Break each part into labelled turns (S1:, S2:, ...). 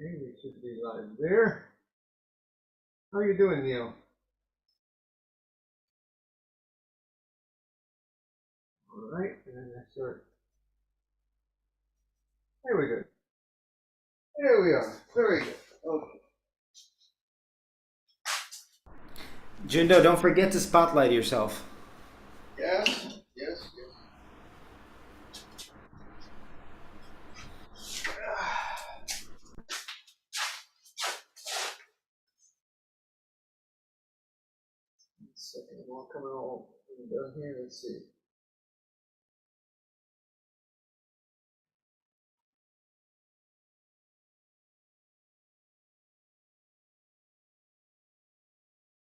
S1: Okay, we should be live there. How are you doing, Neil? All right, and then I start. There we go. There we are. Very good. Okay.
S2: Jundo, don't forget to spotlight yourself.
S1: Yes, yes, yes. Second, I'm all coming all down here. Let's see.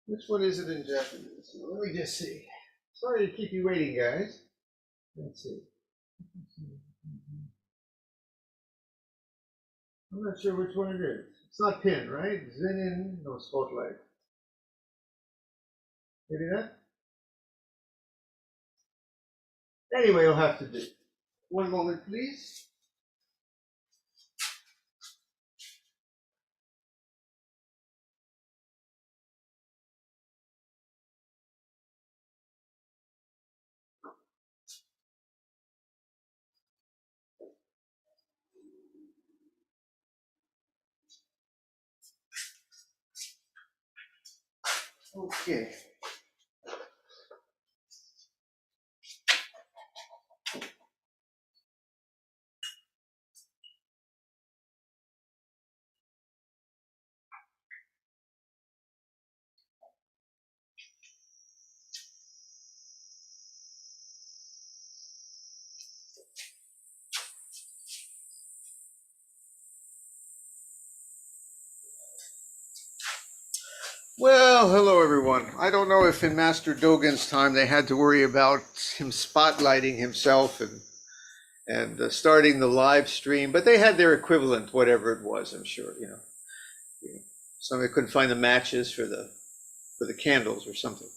S1: Which one is it in Japanese? Let me just see. Sorry to keep you waiting, guys. Let's see. I'm not sure which one it is. It's not pin, right? Zenin, no spotlight. Maybe that? Anyway, you'll have to do. One moment, please. Okay. Well, hello everyone. I don't know if in Master Dogen's time they had to worry about him spotlighting himself and starting the live stream, but they had their equivalent, whatever it was. I'm sure, somebody couldn't find the matches for the candles or something.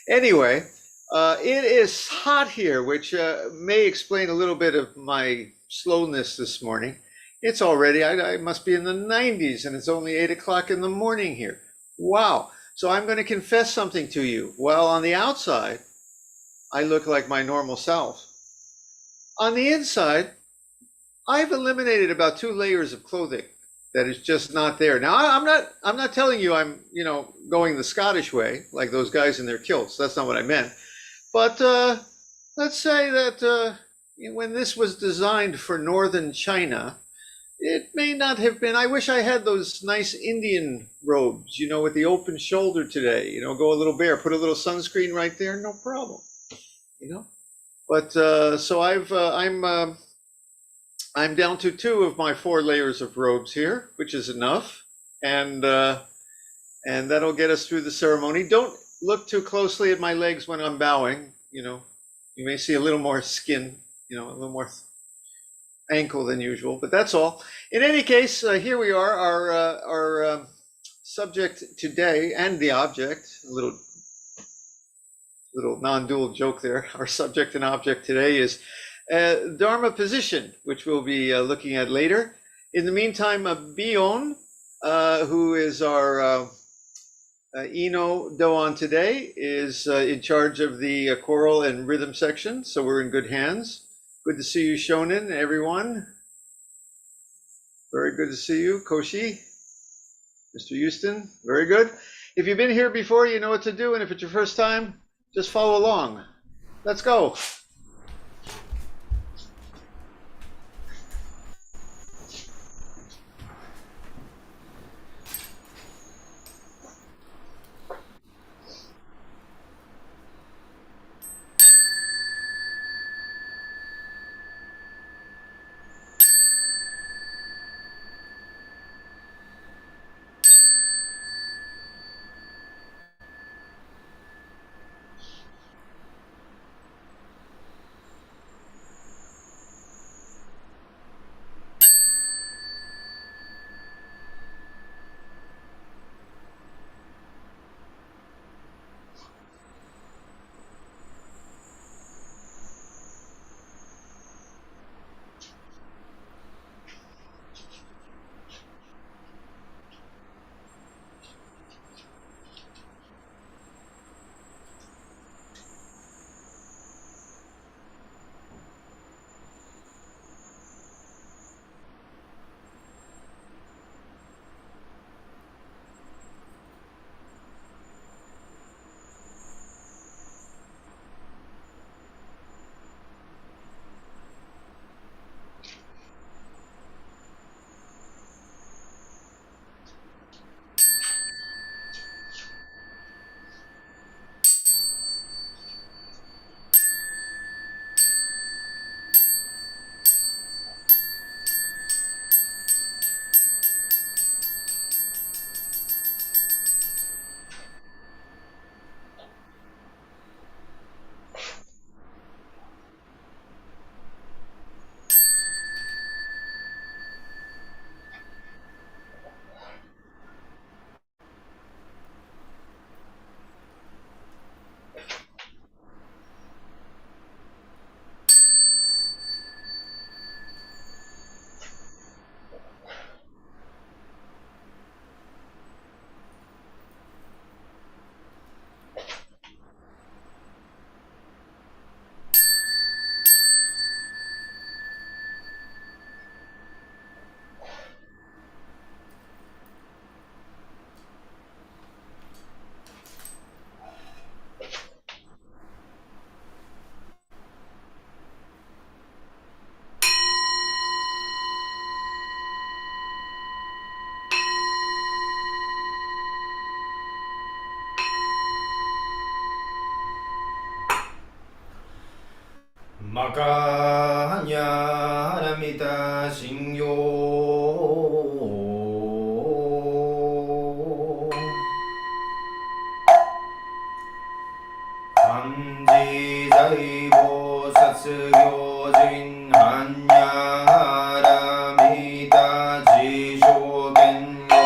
S1: Anyway, it is hot here, which may explain a little bit of my slowness this morning. It's already, I must be in the 90s, and it's only 8 o'clock in the morning here. Wow. So I'm going to confess something to you. Well, on the outside, I look like my normal self. On the inside, I've eliminated about 2 layers of clothing that is just not there. Now, I'm not telling you I'm, going the Scottish way, like those guys in their kilts. That's not what I meant. But let's say that when this was designed for northern China, it may not have been. I wish I had those nice Indian robes, with the open shoulder today. Go a little bare, put a little sunscreen right there, no problem. But so I'm down to 2 of my 4 layers of robes here, which is enough, and that'll get us through the ceremony. Don't look too closely at my legs when I'm bowing. You may see a little more skin, a little more ankle than usual, but that's all. In any case, here we are, our subject today and the object, a little non-dual joke there. Our subject and object today is Dharma position, which we'll be looking at later. In the meantime, Bion, who is our Ino Doan today, is in charge of the choral and rhythm section, so we're in good hands. Good to see you, Shonen, everyone. Very good to see you, Koshi, Mr. Houston. Very good. If you've been here before, you know what to do, and if it's your first time, just follow along. Let's go.
S2: Makanya haramita shingyo. Kanji zaibo satsugyo hanya haramita jisho genyo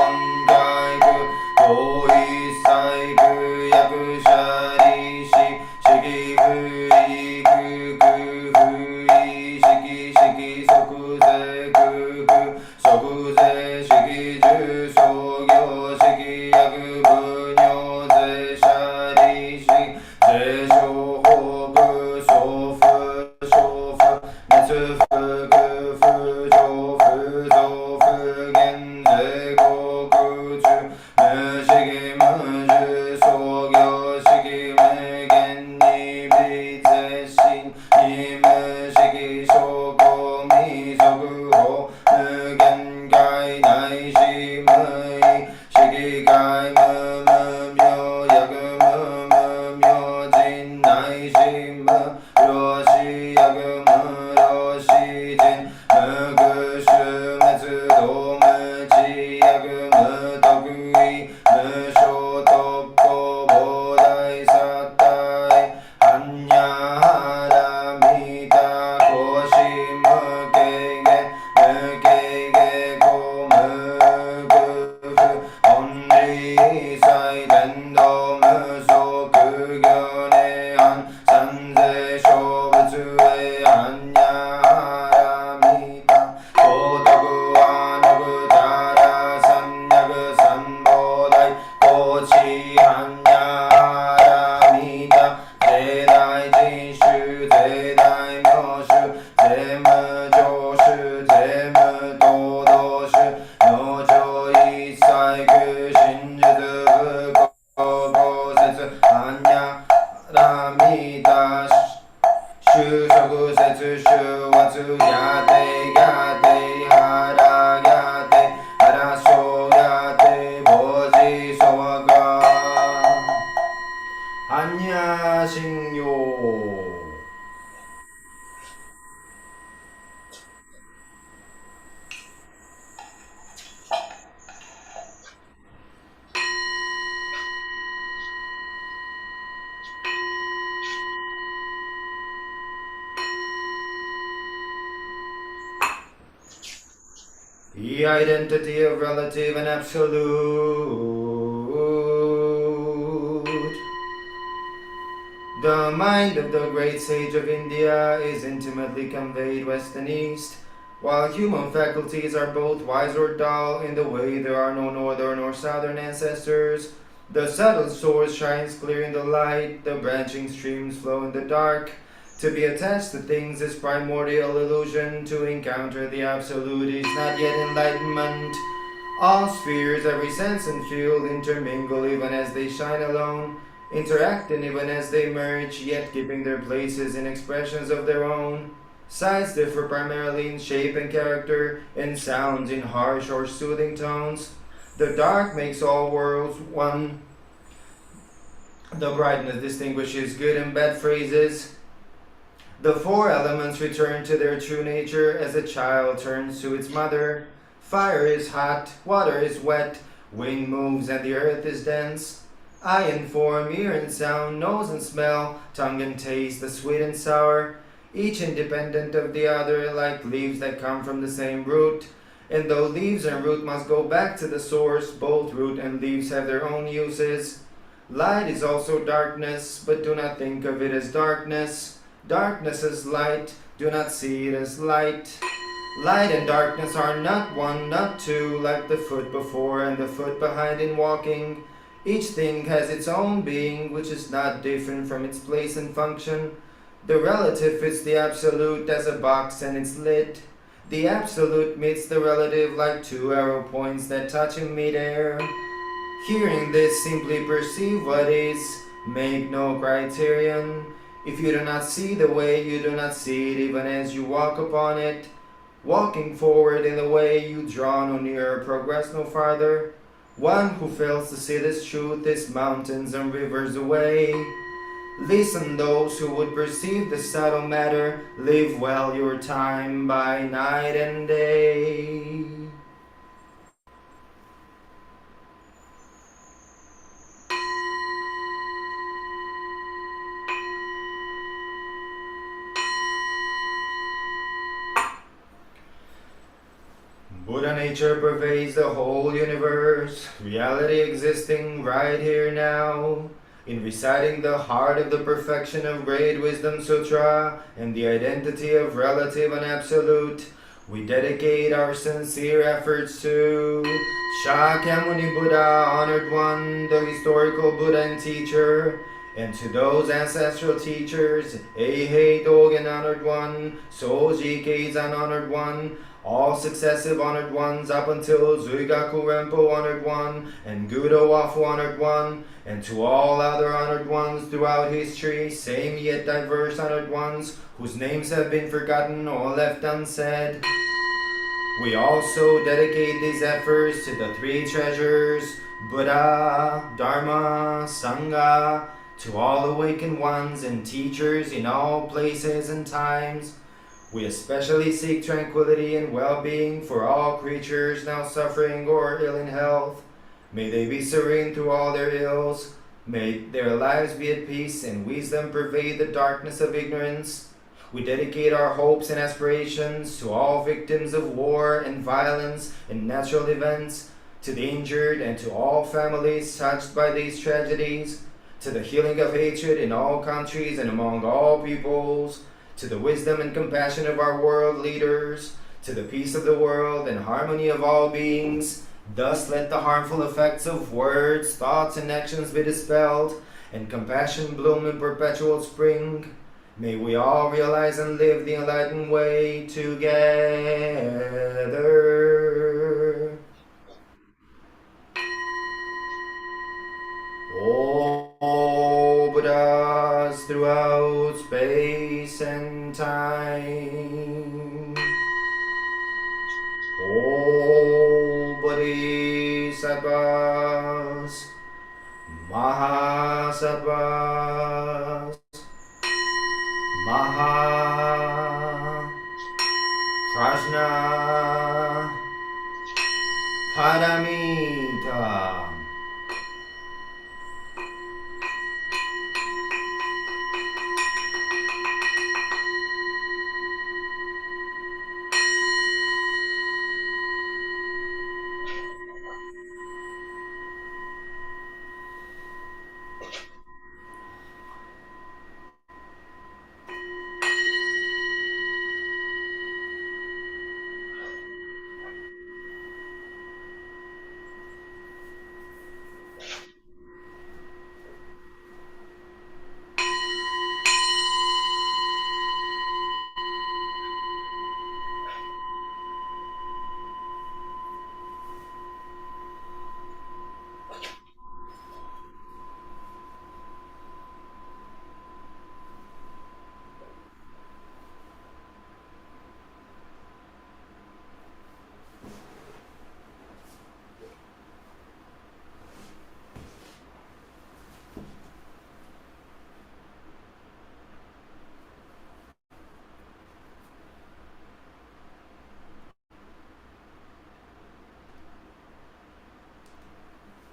S2: onjaiku tohi saiku yakusharishi shiki fui fui shiki shiki sokuze kuku sokuze shiki ju sogyo shiki yaku bunyo ze sharishi ze shohoku sofu shofu metsu fuku fujo fuzo fugen ze kokuchu mushiki muju sogyo shiki mugen nibitse shin nimushiki shoko misoku ho mugen gai nai shi mui shiki gai mu myo yaku mu myo jin nai shi mu ryo shi yaku mu ryo shi jin mu gu shu metsu do mu chi yaku mu tokui mu sho tokko bodai satai hanya haramita koshi mukege mukege ko mugufu onri sai dendo muso kugyone an sanze shobutsu e hanya haramita kotoku wa nobutara sanyaku sanbodai kochi hanya haramita zedai jinshu zedai myoshu zemu joshu zemu todoshu nojo isai kushinjutsu fuko setsu hanya haramita shushoku setsu shuwatsu yate yate hara yate harasho yate boji soga hanya shingyo. The identity of relative and absolute. The mind of the great sage of India is intimately conveyed west and east, while human faculties are both wise or dull in the way there are no northern or southern ancestors. The subtle source shines clear in the light, the branching streams flow in the dark. To be attached to things is primordial illusion, to encounter the absolute is not yet enlightenment. All spheres, every sense and field intermingle even as they shine alone, interacting even as they merge, yet keeping their places in expressions of their own. Sights differ primarily in shape and character, in sounds, in harsh or soothing tones. The dark makes all worlds one. The brightness distinguishes good and bad phrases. The four elements return to their true nature as a child turns to its mother. Fire is hot, water is wet, wind moves and the earth is dense. Eye and form, ear and sound, nose and smell, tongue and taste, the sweet and sour, each independent of the other, like leaves that come from the same root. And though leaves and root must go back to the source, both root and leaves have their own uses. Light is also darkness, but do not think of it as darkness. Darkness is light, do not see it as light. Light and darkness are not one, not two, like the foot before and the foot behind in walking. Each thing has its own being, which is not different from its place and function. The relative fits the absolute as a box and its lid. The absolute meets the relative like two arrow points that touch in midair. Hearing this, simply perceive what is, make no criterion. If you do not see the way, you do not see it even as you walk upon it. Walking forward in the way, you draw no nearer, progress no farther. One who fails to see this truth is mountains and rivers away. Listen those who would perceive the subtle matter, live well your time by night and day. Buddha nature pervades the whole universe, reality existing right here now. In reciting the heart of the perfection of Great Wisdom Sutra and the identity of relative and absolute, we dedicate our sincere efforts to Shakyamuni Buddha, honored one, the historical Buddha and teacher, and to those ancestral teachers, Eihei Dogen, honored one, Soji Keizan, honored one, all successive honored ones up until Zuigaku Rempo honored one and Gudo Wafu honored one, and to all other honored ones throughout history, same yet diverse honored ones whose names have been forgotten or left unsaid. We also dedicate these efforts to the three treasures, Buddha, Dharma, Sangha, to all awakened ones and teachers in all places and times. We especially seek tranquility and well-being for all creatures now suffering or ill in health. May they be serene through all their ills. May their lives be at peace and wisdom pervade the darkness of ignorance. We dedicate our hopes and aspirations to all victims of war and violence and natural events, to the injured and to all families touched by these tragedies, to the healing of hatred in all countries and among all peoples, to the wisdom and compassion of our world leaders, to the peace of the world and harmony of all beings. Thus let the harmful effects of words, thoughts, and actions be dispelled, and compassion bloom in perpetual spring. May we all realize and live the enlightened way together. All Buddhas throughout space and time. All Bodhisattvas, Mahasattvas, Maha, Prajna, Paramita.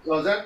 S1: Zazen?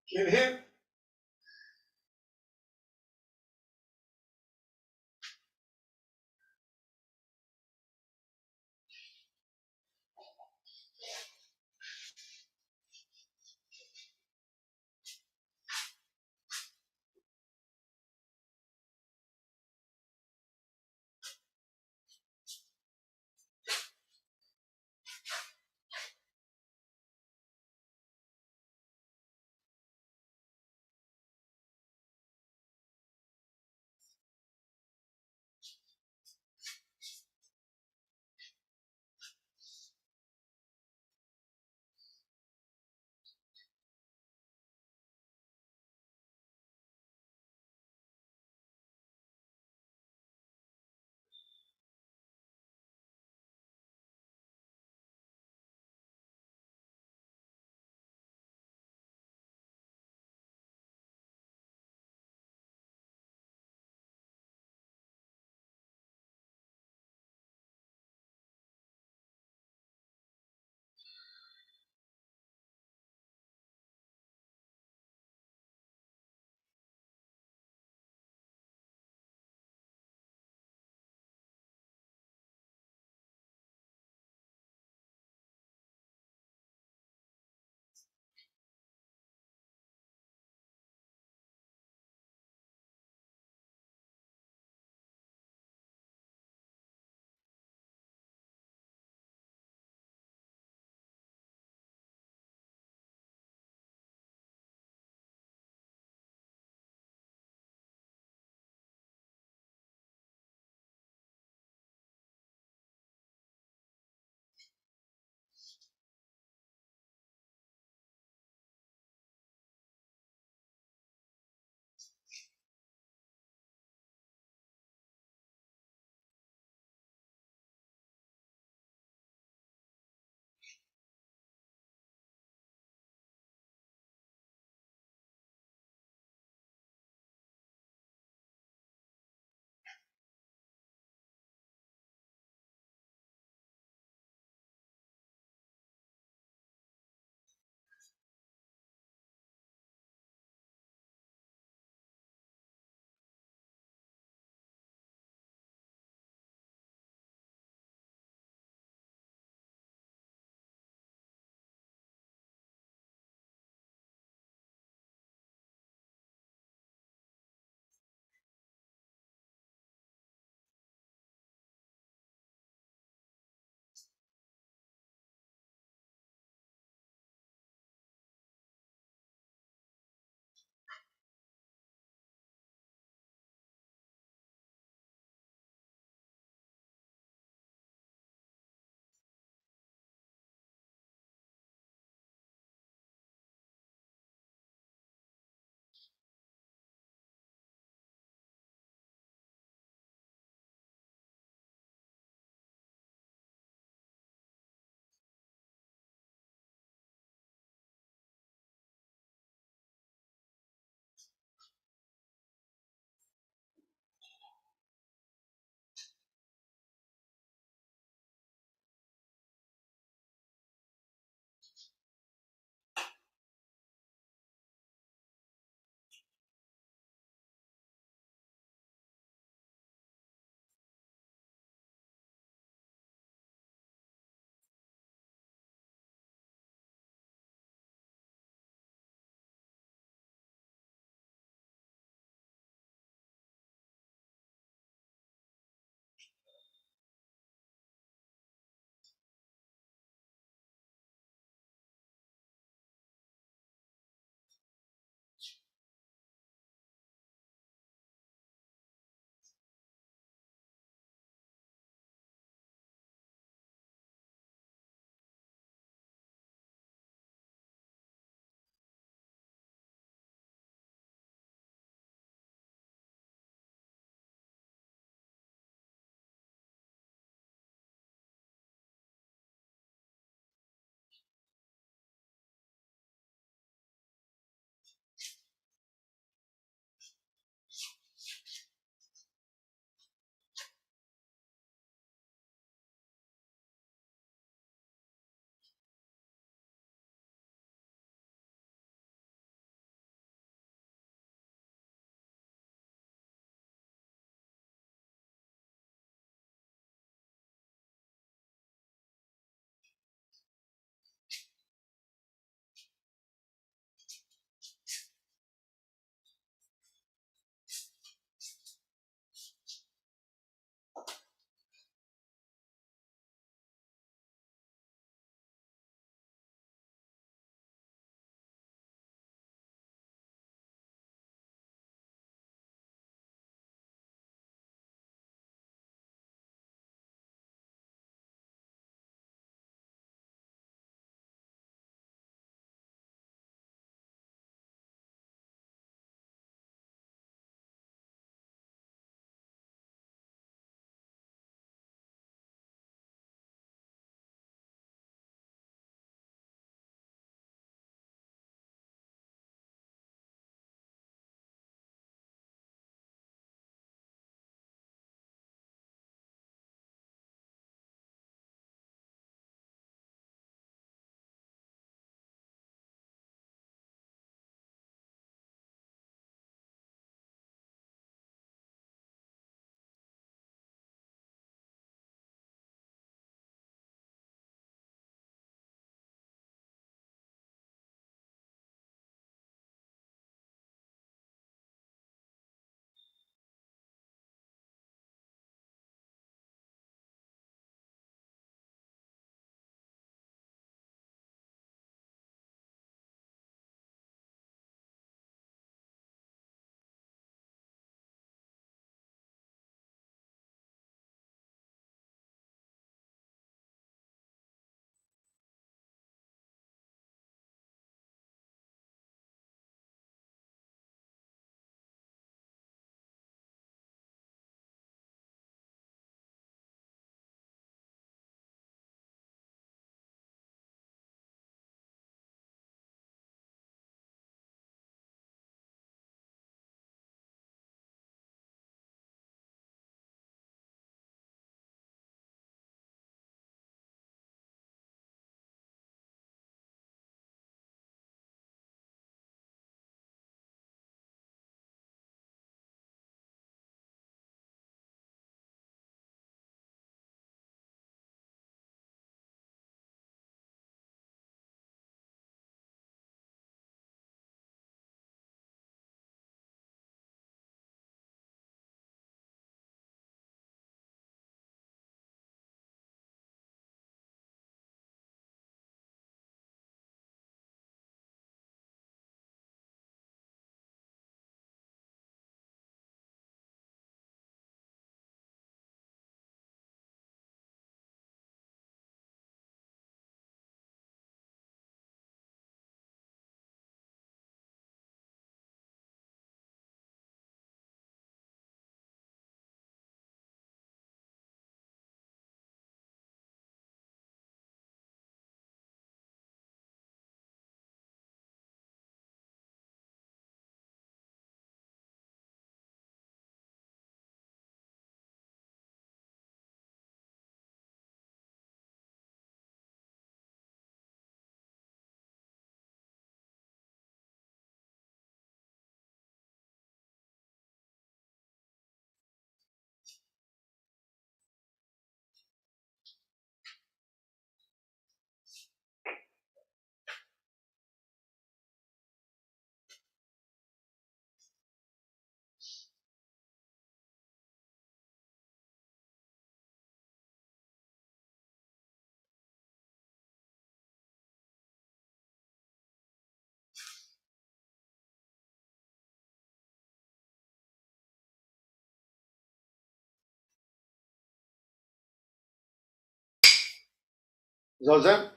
S1: Kinhin. Zazen?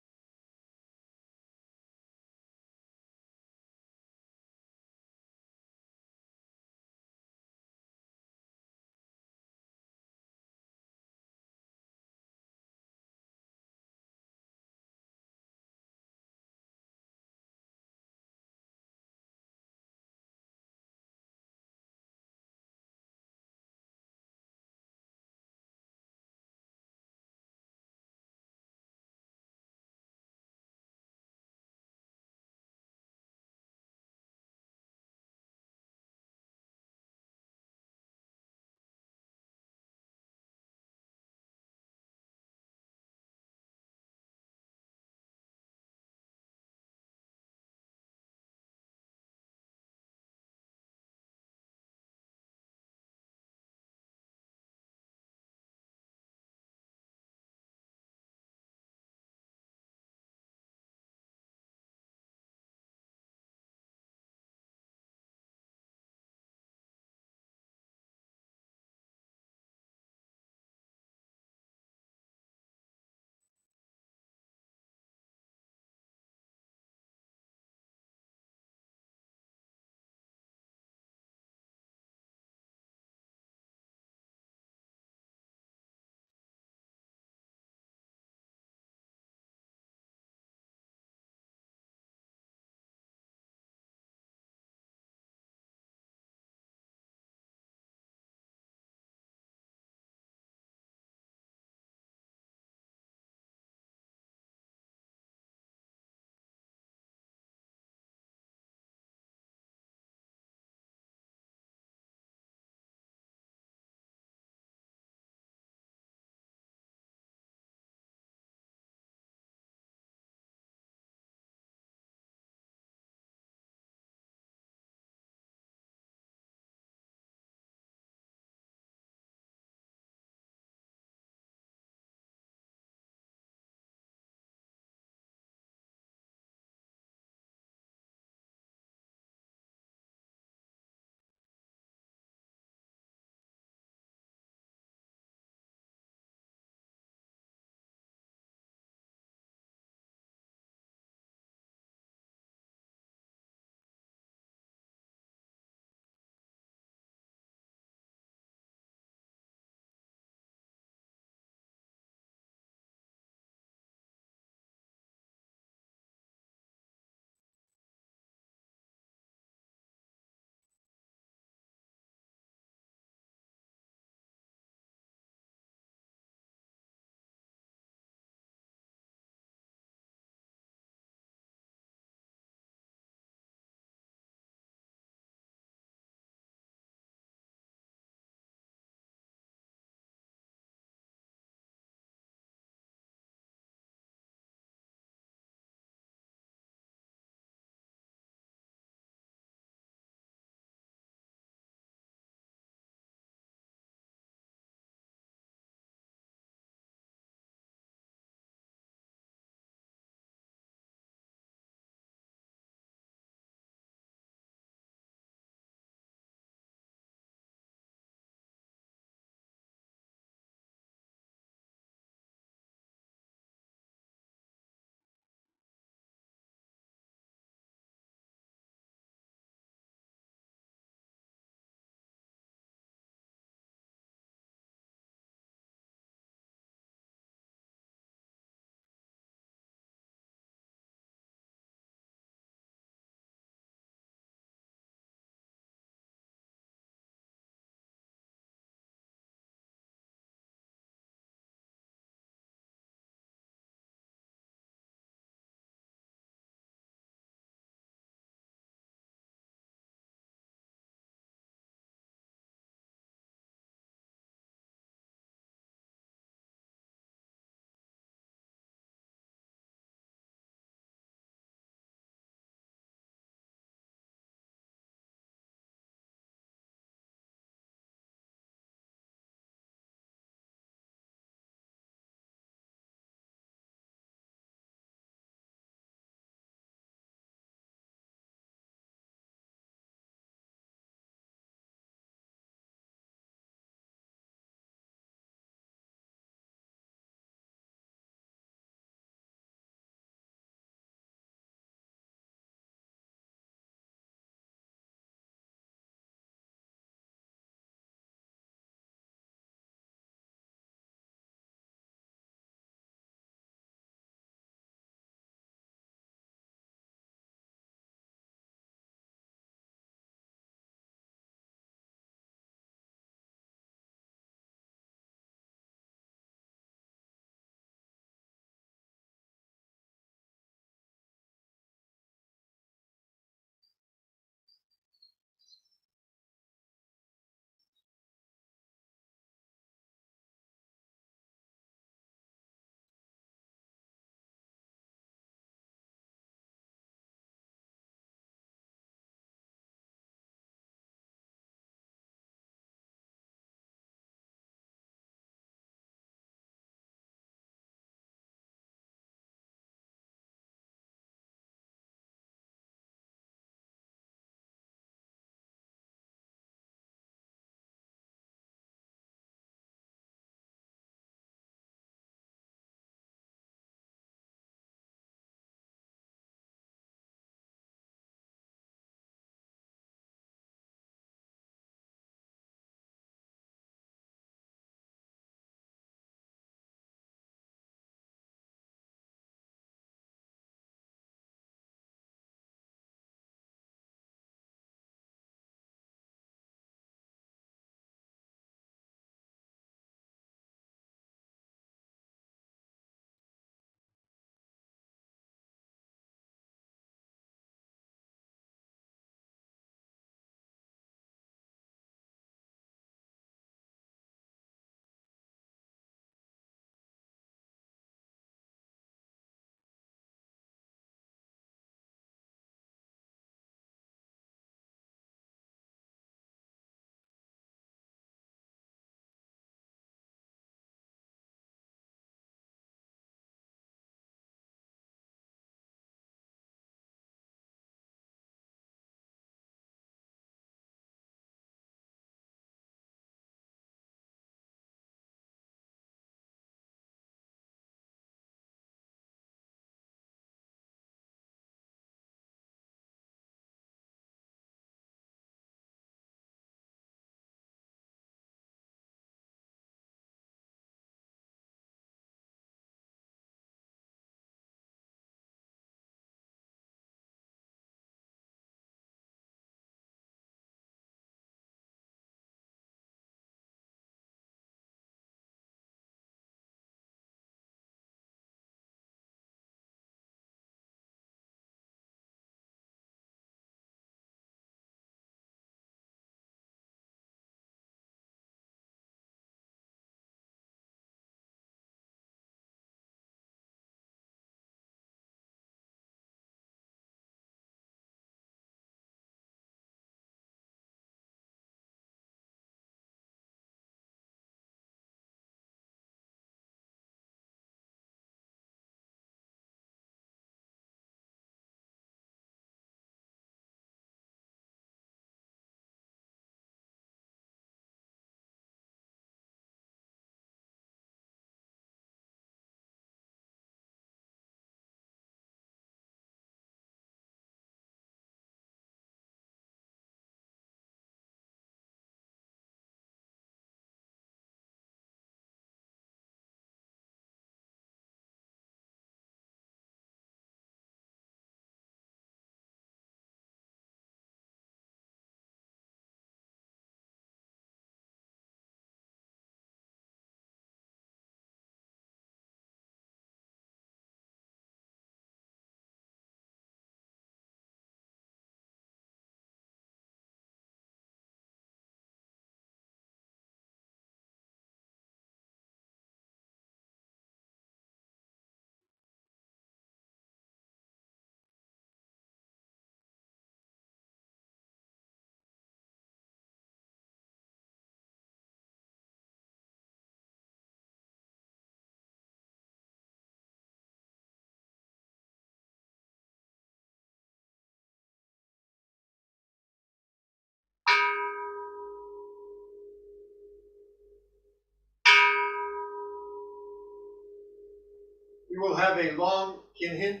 S1: We will have a long Kinhin.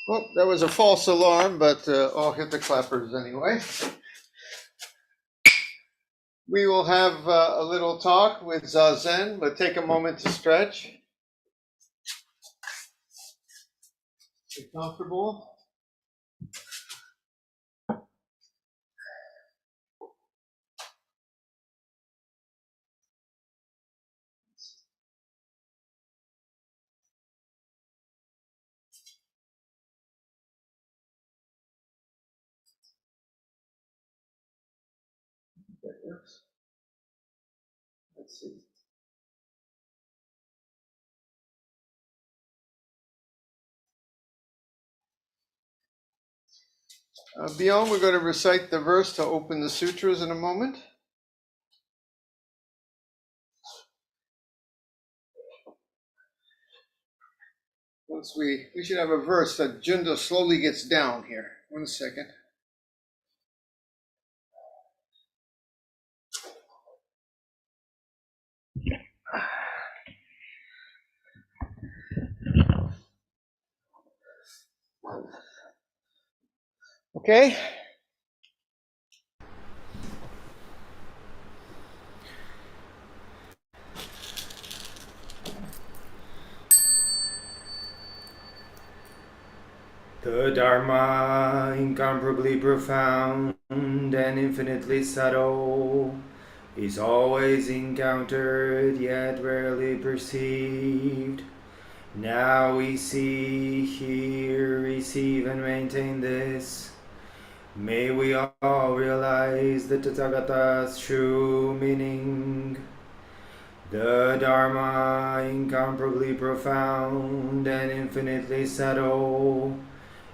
S1: Well, that was a false alarm, but I'll hit the clappers anyway. We will have a little talk with Zazen, but take a moment to stretch. Get comfortable. That works. Let's see. Beyond, we're going to recite the verse to open the sutras in a moment. Once we should have a verse that Junda slowly gets down here. 1 second. Okay.
S2: The Dharma, incomparably profound and infinitely subtle, is always encountered yet rarely perceived. Now we see, hear, receive, and maintain this. May we all realize the Tathagata's true meaning. The Dharma, incomparably profound and infinitely subtle,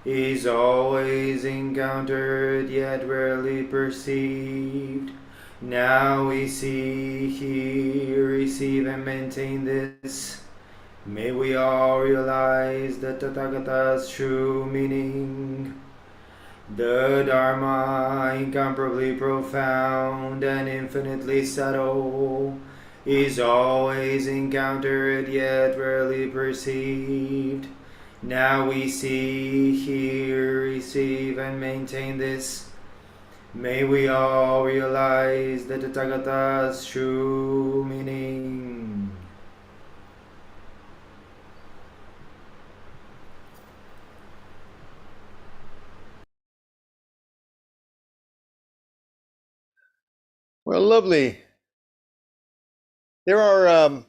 S2: is always encountered yet rarely perceived. Now we see, hear, receive, and maintain this. May we all realize the Tathagata's true meaning. The Dharma, incomparably profound and infinitely subtle, is always encountered yet rarely perceived. Now we see, hear, receive, and maintain this. May we all realize the Tathagata's true meaning.
S1: Well, lovely. There are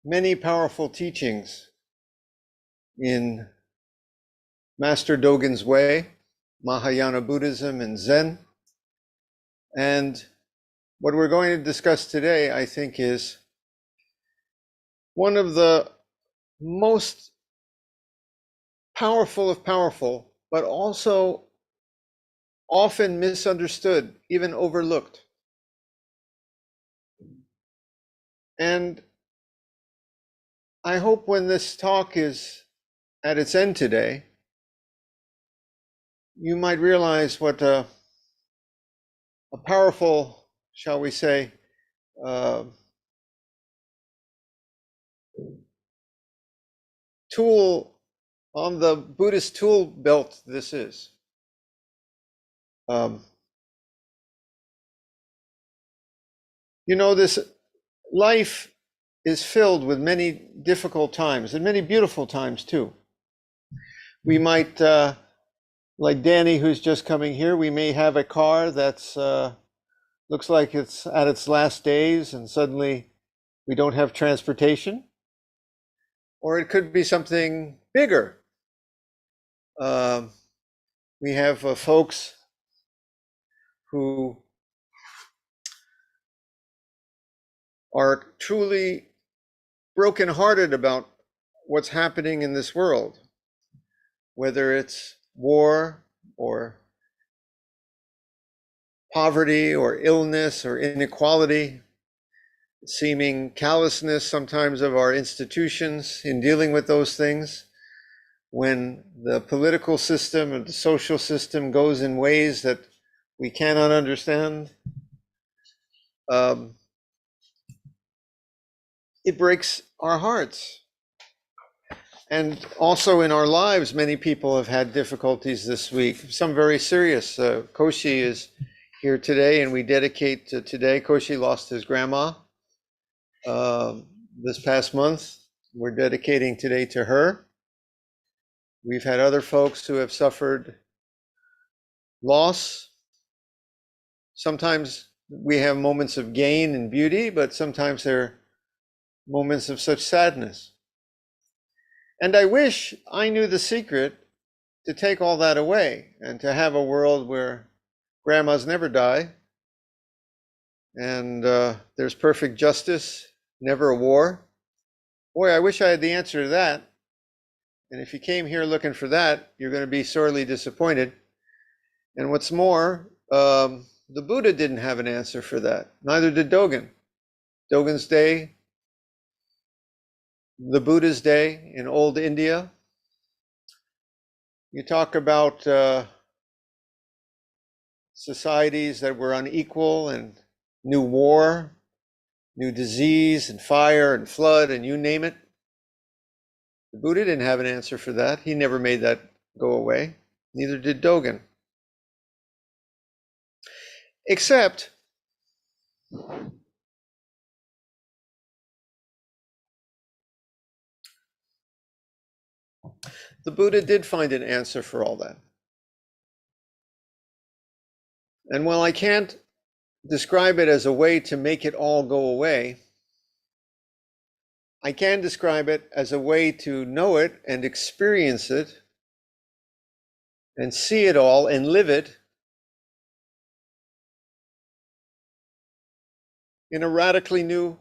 S1: many powerful teachings in Master Dogen's way, Mahayana Buddhism and Zen. And what we're going to discuss today, I think, is one of the most powerful of powerful, but also often misunderstood, even overlooked. And I hope when this talk is at its end today, you might realize what a powerful, shall we say, tool on the Buddhist tool belt this is. You know, this life is filled with many difficult times and many beautiful times too. We might, like Danny, who's just coming here, we may have a car that's looks like it's at its last days, and suddenly we don't have transportation. or it could be something bigger. We have folks who are truly brokenhearted about what's happening in this world, whether it's war or poverty or illness or inequality, seeming callousness sometimes of our institutions in dealing with those things. When the political system and the social system goes in ways that we cannot understand, it breaks our hearts. And also in our lives, many people have had difficulties this week, some very serious. Koshi is here today, and we dedicate today. Koshi lost his grandma this past month. We're dedicating today to her. We've had other folks who have suffered loss. Sometimes we have moments of gain and beauty, but sometimes they're moments of such sadness. And I wish I knew the secret to take all that away and to have a world where grandmas never die and there's perfect justice, never a war. Boy, I wish I had the answer to that. And if you came here looking for that, you're going to be sorely disappointed. And what's more, the Buddha didn't have an answer for that. Neither did Dogen. Dogen's day, the Buddha's day in old India. You talk about societies that were unequal and new war, new disease and fire and flood and you name it. The Buddha didn't have an answer for that. He never made that go away. Neither did Dogen. Except the Buddha did find an answer for all that. And while I can't describe it as a way to make it all go away, I can describe it as a way to know it and experience it and see it all and live it in a radically new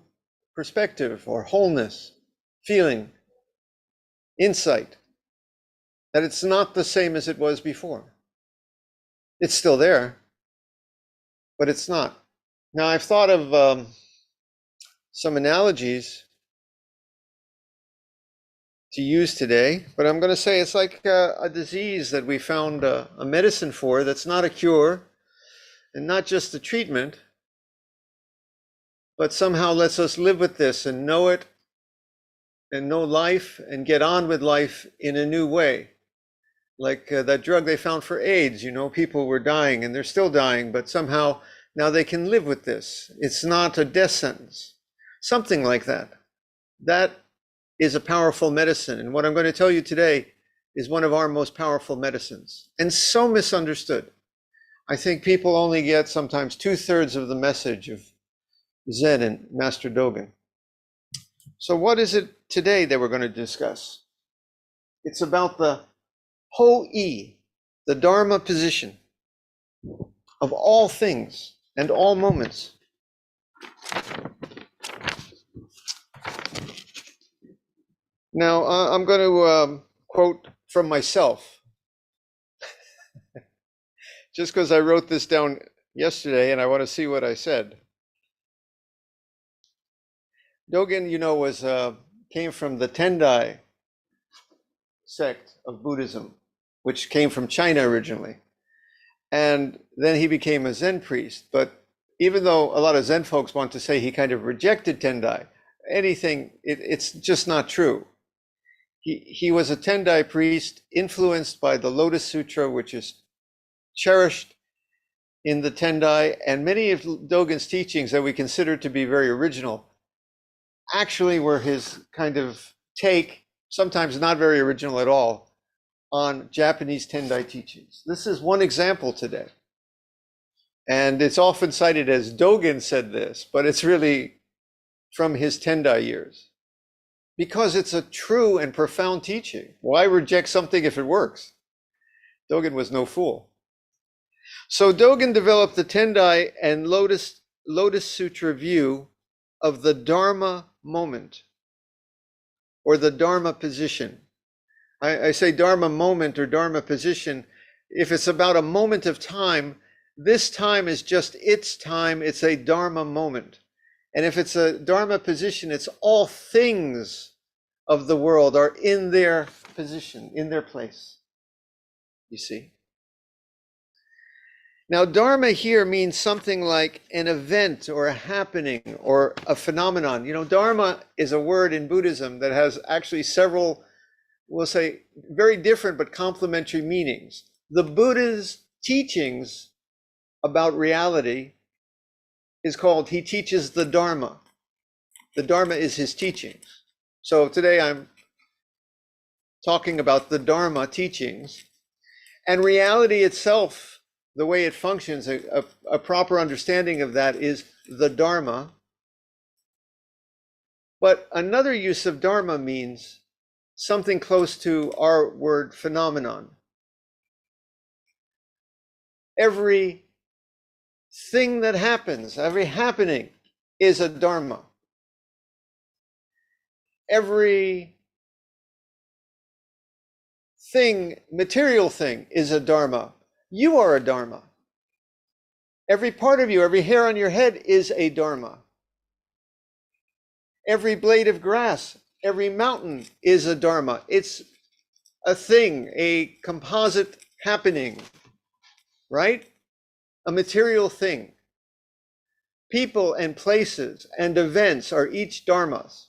S1: perspective or wholeness, feeling, insight, that it's not the same as it was before. It's still there, but it's not. Now, I've thought of some analogies to use today, but I'm going to say it's like a disease that we found a medicine for that's not a cure and not just a treatment, but somehow lets us live with this and know it and know life and get on with life in a new way. Like that drug they found for AIDS, people were dying and they're still dying, but somehow now they can live with this. It's not a death sentence, something like that. That is a powerful medicine. And what I'm going to tell you today is one of our most powerful medicines, and so misunderstood. I think people only get sometimes 2/3 of the message of Zen and Master Dogen. So what is it today that we're going to discuss? It's about the Hoi, the Dharma position of all things and all moments. Now, I'm going to quote from myself, just because I wrote this down yesterday and I want to see what I said. Dogen, came from the Tendai sect of Buddhism, which came from China originally. And then he became a Zen priest. But even though a lot of Zen folks want to say he kind of rejected Tendai, it's just not true. He was a Tendai priest influenced by the Lotus Sutra, which is cherished in the Tendai, and many of Dogen's teachings that we consider to be very original actually were his kind of take, sometimes not very original at all, on Japanese Tendai teachings. This is one example today. And it's often cited as Dogen said this, but it's really from his Tendai years. because it's a true and profound teaching. Why reject something if it works? Dogen was no fool. So Dogen developed the Tendai and Lotus Sutra view of the Dharma moment, or the Dharma position. I say Dharma moment or Dharma position. If it's about a moment of time, this time is just its time. It's a Dharma moment. And if it's a Dharma position, it's all things of the world are in their position, in their place. You see? Now, Dharma here means something like an event or a happening or a phenomenon. You know, Dharma is a word in Buddhism that has actually several, we'll say, very different but complementary meanings. The Buddha's teachings about reality is called, he teaches the Dharma. The Dharma is his teachings. So today I'm talking about the Dharma teachings, and reality itself, the way it functions, a proper understanding of that is the Dharma. But another use of Dharma means something close to our word phenomenon. Every thing that happens, every happening is a Dharma. Every thing, material thing, is a Dharma. You are a Dharma. Every part of you, every hair on your head is a Dharma. Every blade of grass, every mountain is a Dharma. It's a thing, a composite happening, right? A material thing. People and places and events are each dharmas.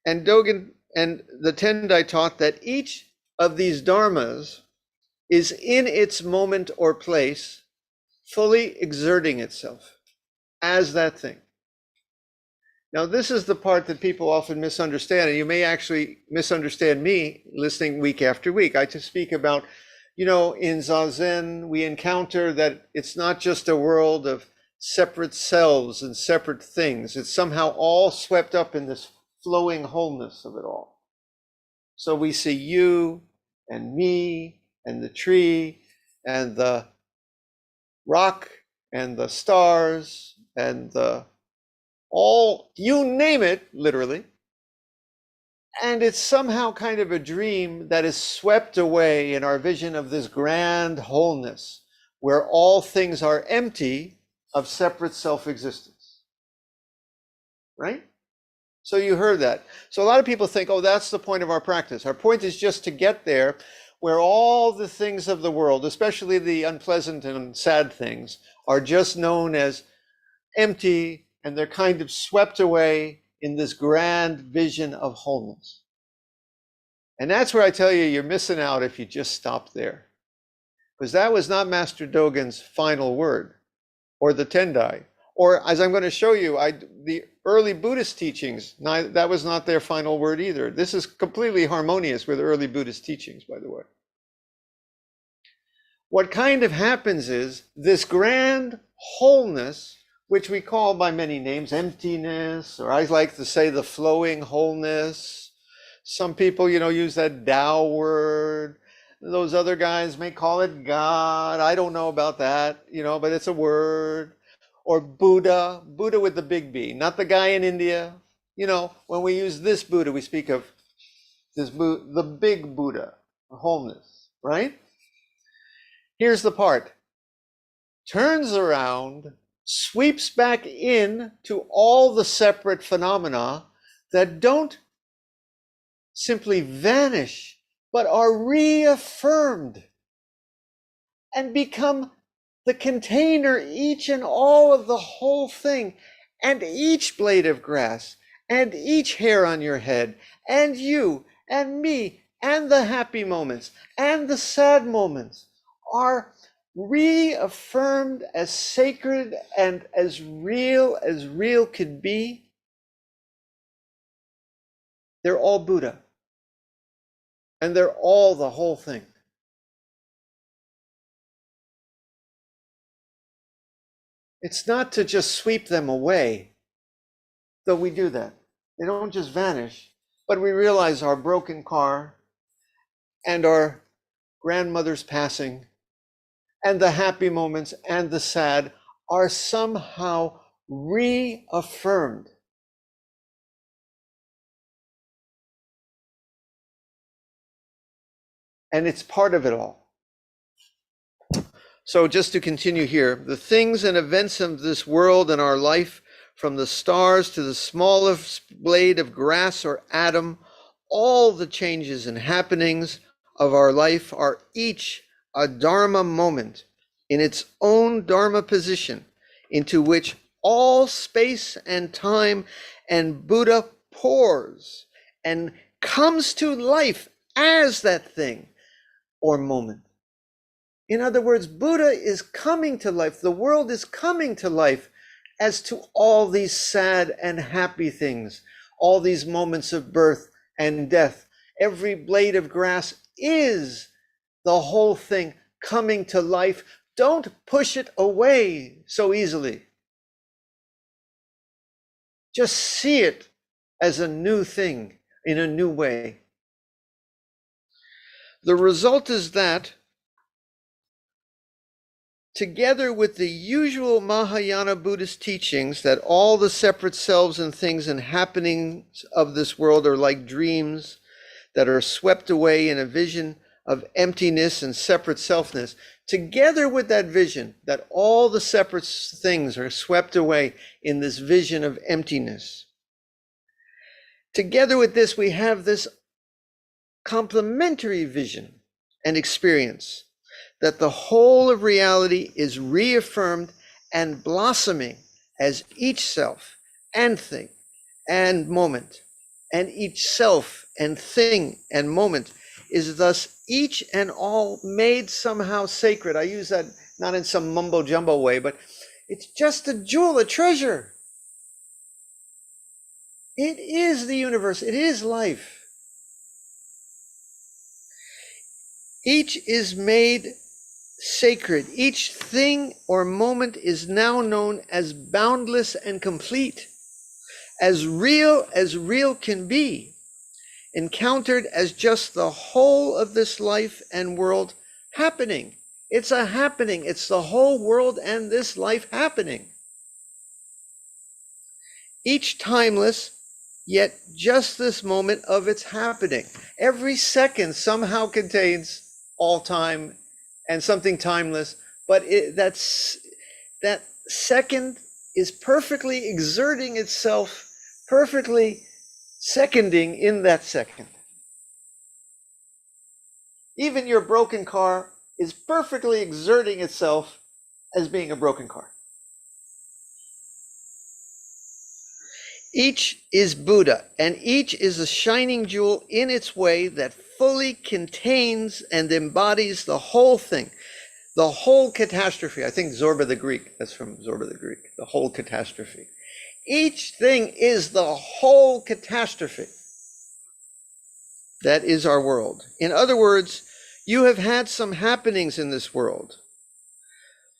S1: And Dogen and the Tendai taught that each of these dharmas is in its moment or place, fully exerting itself as that thing. Now, this is the part that people often misunderstand, and you may actually misunderstand me listening week after week. I just speak about, you know, in Zazen, we encounter that it's not just a world of separate selves and separate things. It's somehow all swept up in this flowing wholeness of it all. So we see you and me and the tree and the rock and the stars and the all, you name it, literally. And it's somehow kind of a dream that is swept away in our vision of this grand wholeness where all things are empty of separate self-existence. Right? So you heard that. So a lot of people think, oh, that's the point of our practice. Our point is just to get there where all the things of the world, especially the unpleasant and sad things, are just known as empty, and they're kind of swept away in this grand vision of wholeness. And that's where I tell you, you're missing out if you just stop there. Because that was not Master Dogen's final word, or the Tendai. Or as I'm going to show you, the early Buddhist teachings, that was not their final word either. This is completely harmonious with early Buddhist teachings, by the way. What kind of happens is this grand wholeness, which we call by many names, emptiness, or I like to say the flowing wholeness. Some people, you know, use that Tao word. Those other guys may call it God. I don't know about that, you know, but it's a word. Or Buddha, Buddha with the big B, not the guy in India. You know, when we use this Buddha, we speak of this the big Buddha, wholeness, right? Here's the part. Turns around, sweeps back in to all the separate phenomena that don't simply vanish, but are reaffirmed and become the container, each and all of the whole thing, and each blade of grass, and each hair on your head, and you, and me, and the happy moments, and the sad moments are reaffirmed as sacred and as real could be. They're all Buddha, and they're all the whole thing. It's not to just sweep them away. though we do that. They don't just vanish, but we realize our broken car and our grandmother's passing and the happy moments and the sad are somehow reaffirmed. And it's part of it all. So just to continue here, the things and events of this world and our life, from the stars to the smallest blade of grass or atom, all the changes and happenings of our life are each a Dharma moment in its own Dharma position, into which all space and time and Buddha pours and comes to life as that thing or moment. In other words, Buddha is coming to life. The world is coming to life as to all these sad and happy things, all these moments of birth and death. Every blade of grass is the whole thing coming to life. Don't push it away so easily. Just see it as a new thing in a new way. The result is that, together with the usual Mahayana Buddhist teachings that all the separate selves and things and happenings of this world are like dreams that are swept away in a vision of emptiness and separate selfness, together with that vision that all the separate things are swept away in this vision of emptiness, together with this, we have this complementary vision and experience that the whole of reality is reaffirmed and blossoming as each self and thing and moment, and each self and thing and moment is thus each and all made somehow sacred. I use that not in some mumbo jumbo way, but it's just a jewel, a treasure. It is the universe, it is life. Each is made sacred. Each thing or moment is now known as boundless and complete, as real can be, encountered as just the whole of this life and world happening. It's a happening. It's the whole world and this life happening. Each timeless, yet just this moment of its happening. Every second somehow contains all time and something timeless, but that second is perfectly exerting itself, perfectly seconding in that second. Even your broken car is perfectly exerting itself as being a broken car. Each is Buddha, and each is a shining jewel in its way that fully contains and embodies the whole thing, the whole catastrophe. I think Zorba the Greek, that's from Zorba the Greek, the whole catastrophe. Each thing is the whole catastrophe. That is our world. In other words, you have had some happenings in this world,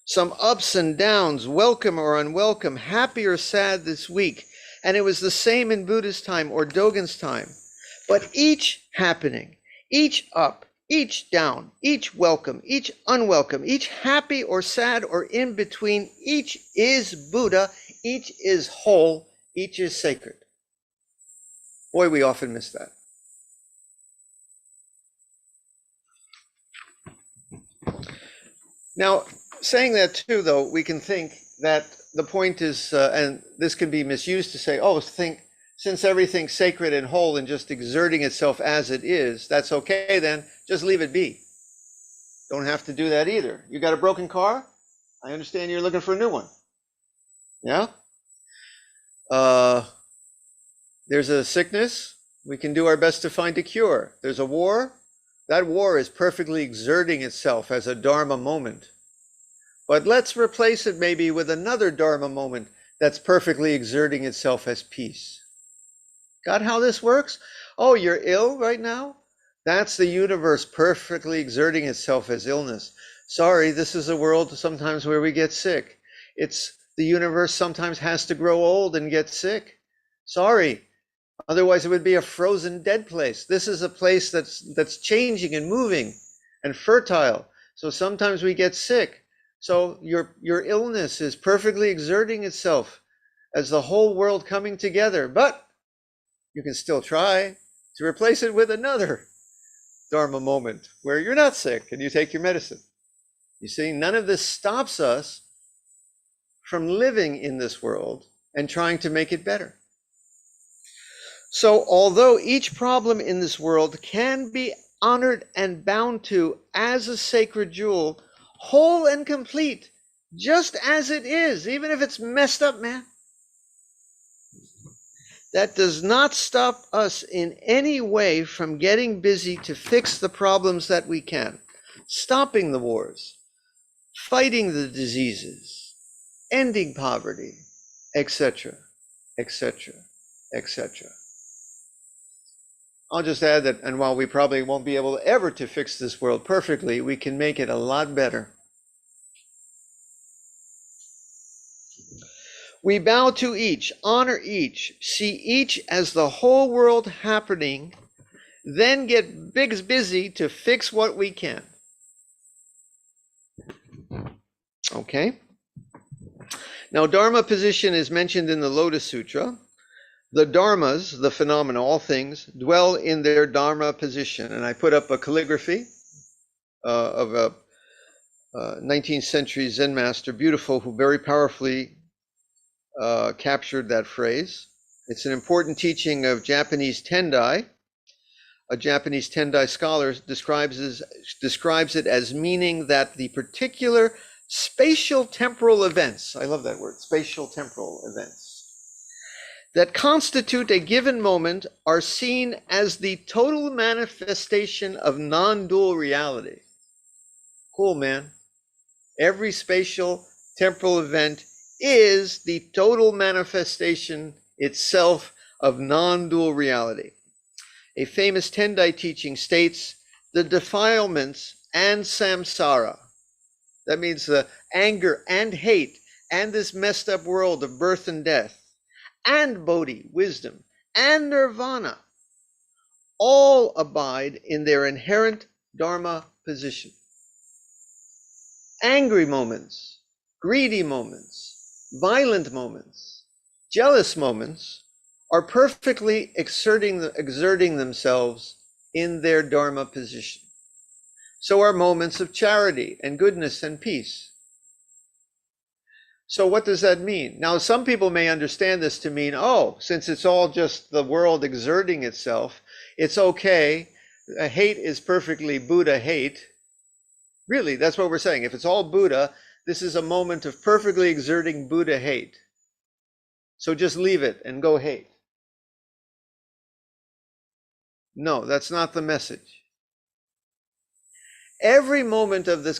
S1: some ups and downs, welcome or unwelcome, happy or sad this week. And it was the same in Buddha's time or Dogen's time. But each happening, each up, each down, each welcome, each unwelcome, each happy or sad or in between, each is Buddha, each is whole, each is sacred. Boy, we often miss that. Now, saying that too, though, we can think that the point is, and this can be misused to say, oh, since everything's sacred and whole and just exerting itself as it is, that's okay then, just leave it be. Don't have to do that either. You got a broken car? I understand you're looking for a new one. Yeah? There's a sickness, we can do our best to find a cure. There's a war, that war is perfectly exerting itself as a Dharma moment. But let's replace it maybe with another Dharma moment that's perfectly exerting itself as peace. Got how this works? Oh, you're ill right now? That's the universe perfectly exerting itself as illness. Sorry, this is a world sometimes where we get sick. It's the universe sometimes has to grow old and get sick. Sorry. Otherwise it would be a frozen dead place. This is a place that's changing and moving and fertile. So sometimes we get sick. So your illness is perfectly exerting itself as the whole world coming together. But you can still try to replace it with another Dharma moment where you're not sick and you take your medicine. You see, none of this stops us from living in this world and trying to make it better. So although each problem in this world can be honored and bound to as a sacred jewel, whole and complete, just as it is, even if it's messed up, man, that does not stop us in any way from getting busy to fix the problems that we can, stopping the wars, fighting the diseases, ending poverty, etc., etc., etc. I'll just add that, and while we probably won't be able ever to fix this world perfectly, we can make it a lot better. We bow to each, honor each, see each as the whole world happening, then get busy to fix what we can. Okay? Now, Dharma position is mentioned in the Lotus Sutra. The dharmas, the phenomena, all things, dwell in their dharma position. And I put up a calligraphy of a 19th century Zen master, beautiful, who very powerfully captured that phrase. It's an important teaching of Japanese Tendai. A Japanese Tendai scholar describes it as meaning that the particular spatial temporal events, I love that word, spatial temporal events, that constitute a given moment are seen as the total manifestation of non-dual reality. Cool, man. Every spatial temporal event is the total manifestation itself of non-dual reality. A famous Tendai teaching states the defilements and samsara, that means the anger and hate and this messed up world of birth and death, and bodhi, wisdom, and nirvana, all abide in their inherent dharma position. Angry moments, greedy moments, violent moments, jealous moments are perfectly exerting themselves in their dharma position. So are moments of charity and goodness and peace. So what does that mean? Now, some people may understand this to mean, oh, since it's all just the world exerting itself, it's okay. Hate is perfectly Buddha hate. Really, that's what we're saying. If it's all Buddha, this is a moment of perfectly exerting Buddha hate. So just leave it and go hate. No, that's not the message. Every moment of this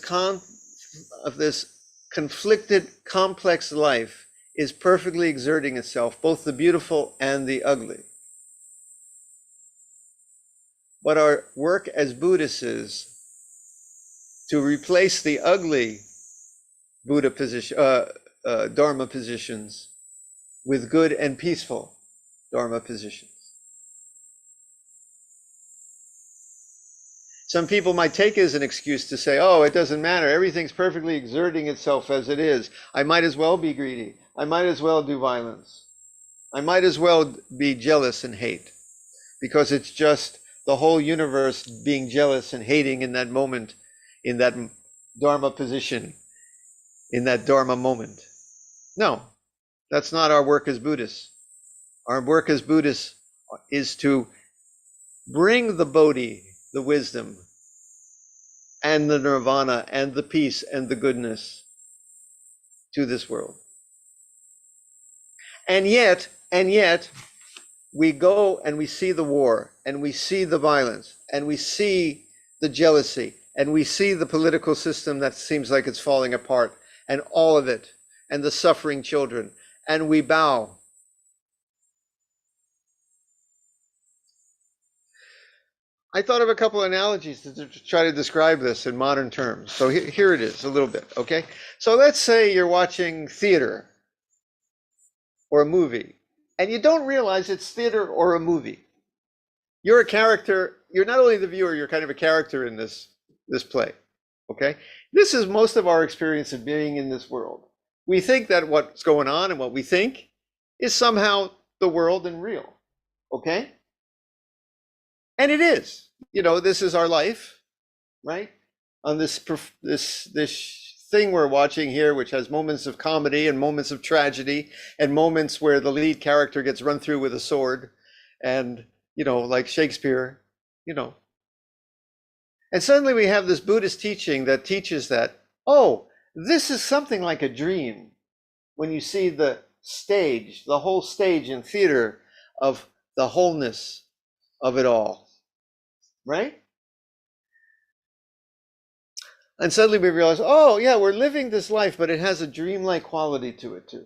S1: conflicted, complex life is perfectly exerting itself, both the beautiful and the ugly. But our work as Buddhists is to replace the ugly Buddha position, Dharma positions with good and peaceful Dharma positions. Some people might take it as an excuse to say, oh, it doesn't matter. Everything's perfectly exerting itself as it is. I might as well be greedy. I might as well do violence. I might as well be jealous and hate, because it's just the whole universe being jealous and hating in that moment, in that Dharma position, in that Dharma moment. No, that's not our work as Buddhists. Our work as Buddhists is to bring the bodhi, the wisdom, and the nirvana, and the peace, and the goodness to this world. And yet, we go and we see the war, and we see the violence, and we see the jealousy, and we see the political system that seems like it's falling apart, and all of it, and the suffering children, and we bow. I thought of a couple of analogies to try to describe this in modern terms. So here it is a little bit, okay? So let's say you're watching theater or a movie, and you don't realize it's theater or a movie. You're a character. You're not only the viewer, you're kind of a character in this play. Okay? This is most of our experience of being in this world. We think that what's going on and what we think is somehow the world and real. Okay? And it is. You know, this is our life, right? On this thing we're watching here, which has moments of comedy and moments of tragedy and moments where the lead character gets run through with a sword, and, you know, like Shakespeare, you know. And suddenly we have this Buddhist teaching that teaches that, oh, this is something like a dream when you see the stage, the whole stage in theater of the wholeness of it all, right? And suddenly we realize, oh yeah, we're living this life, but it has a dreamlike quality to it too.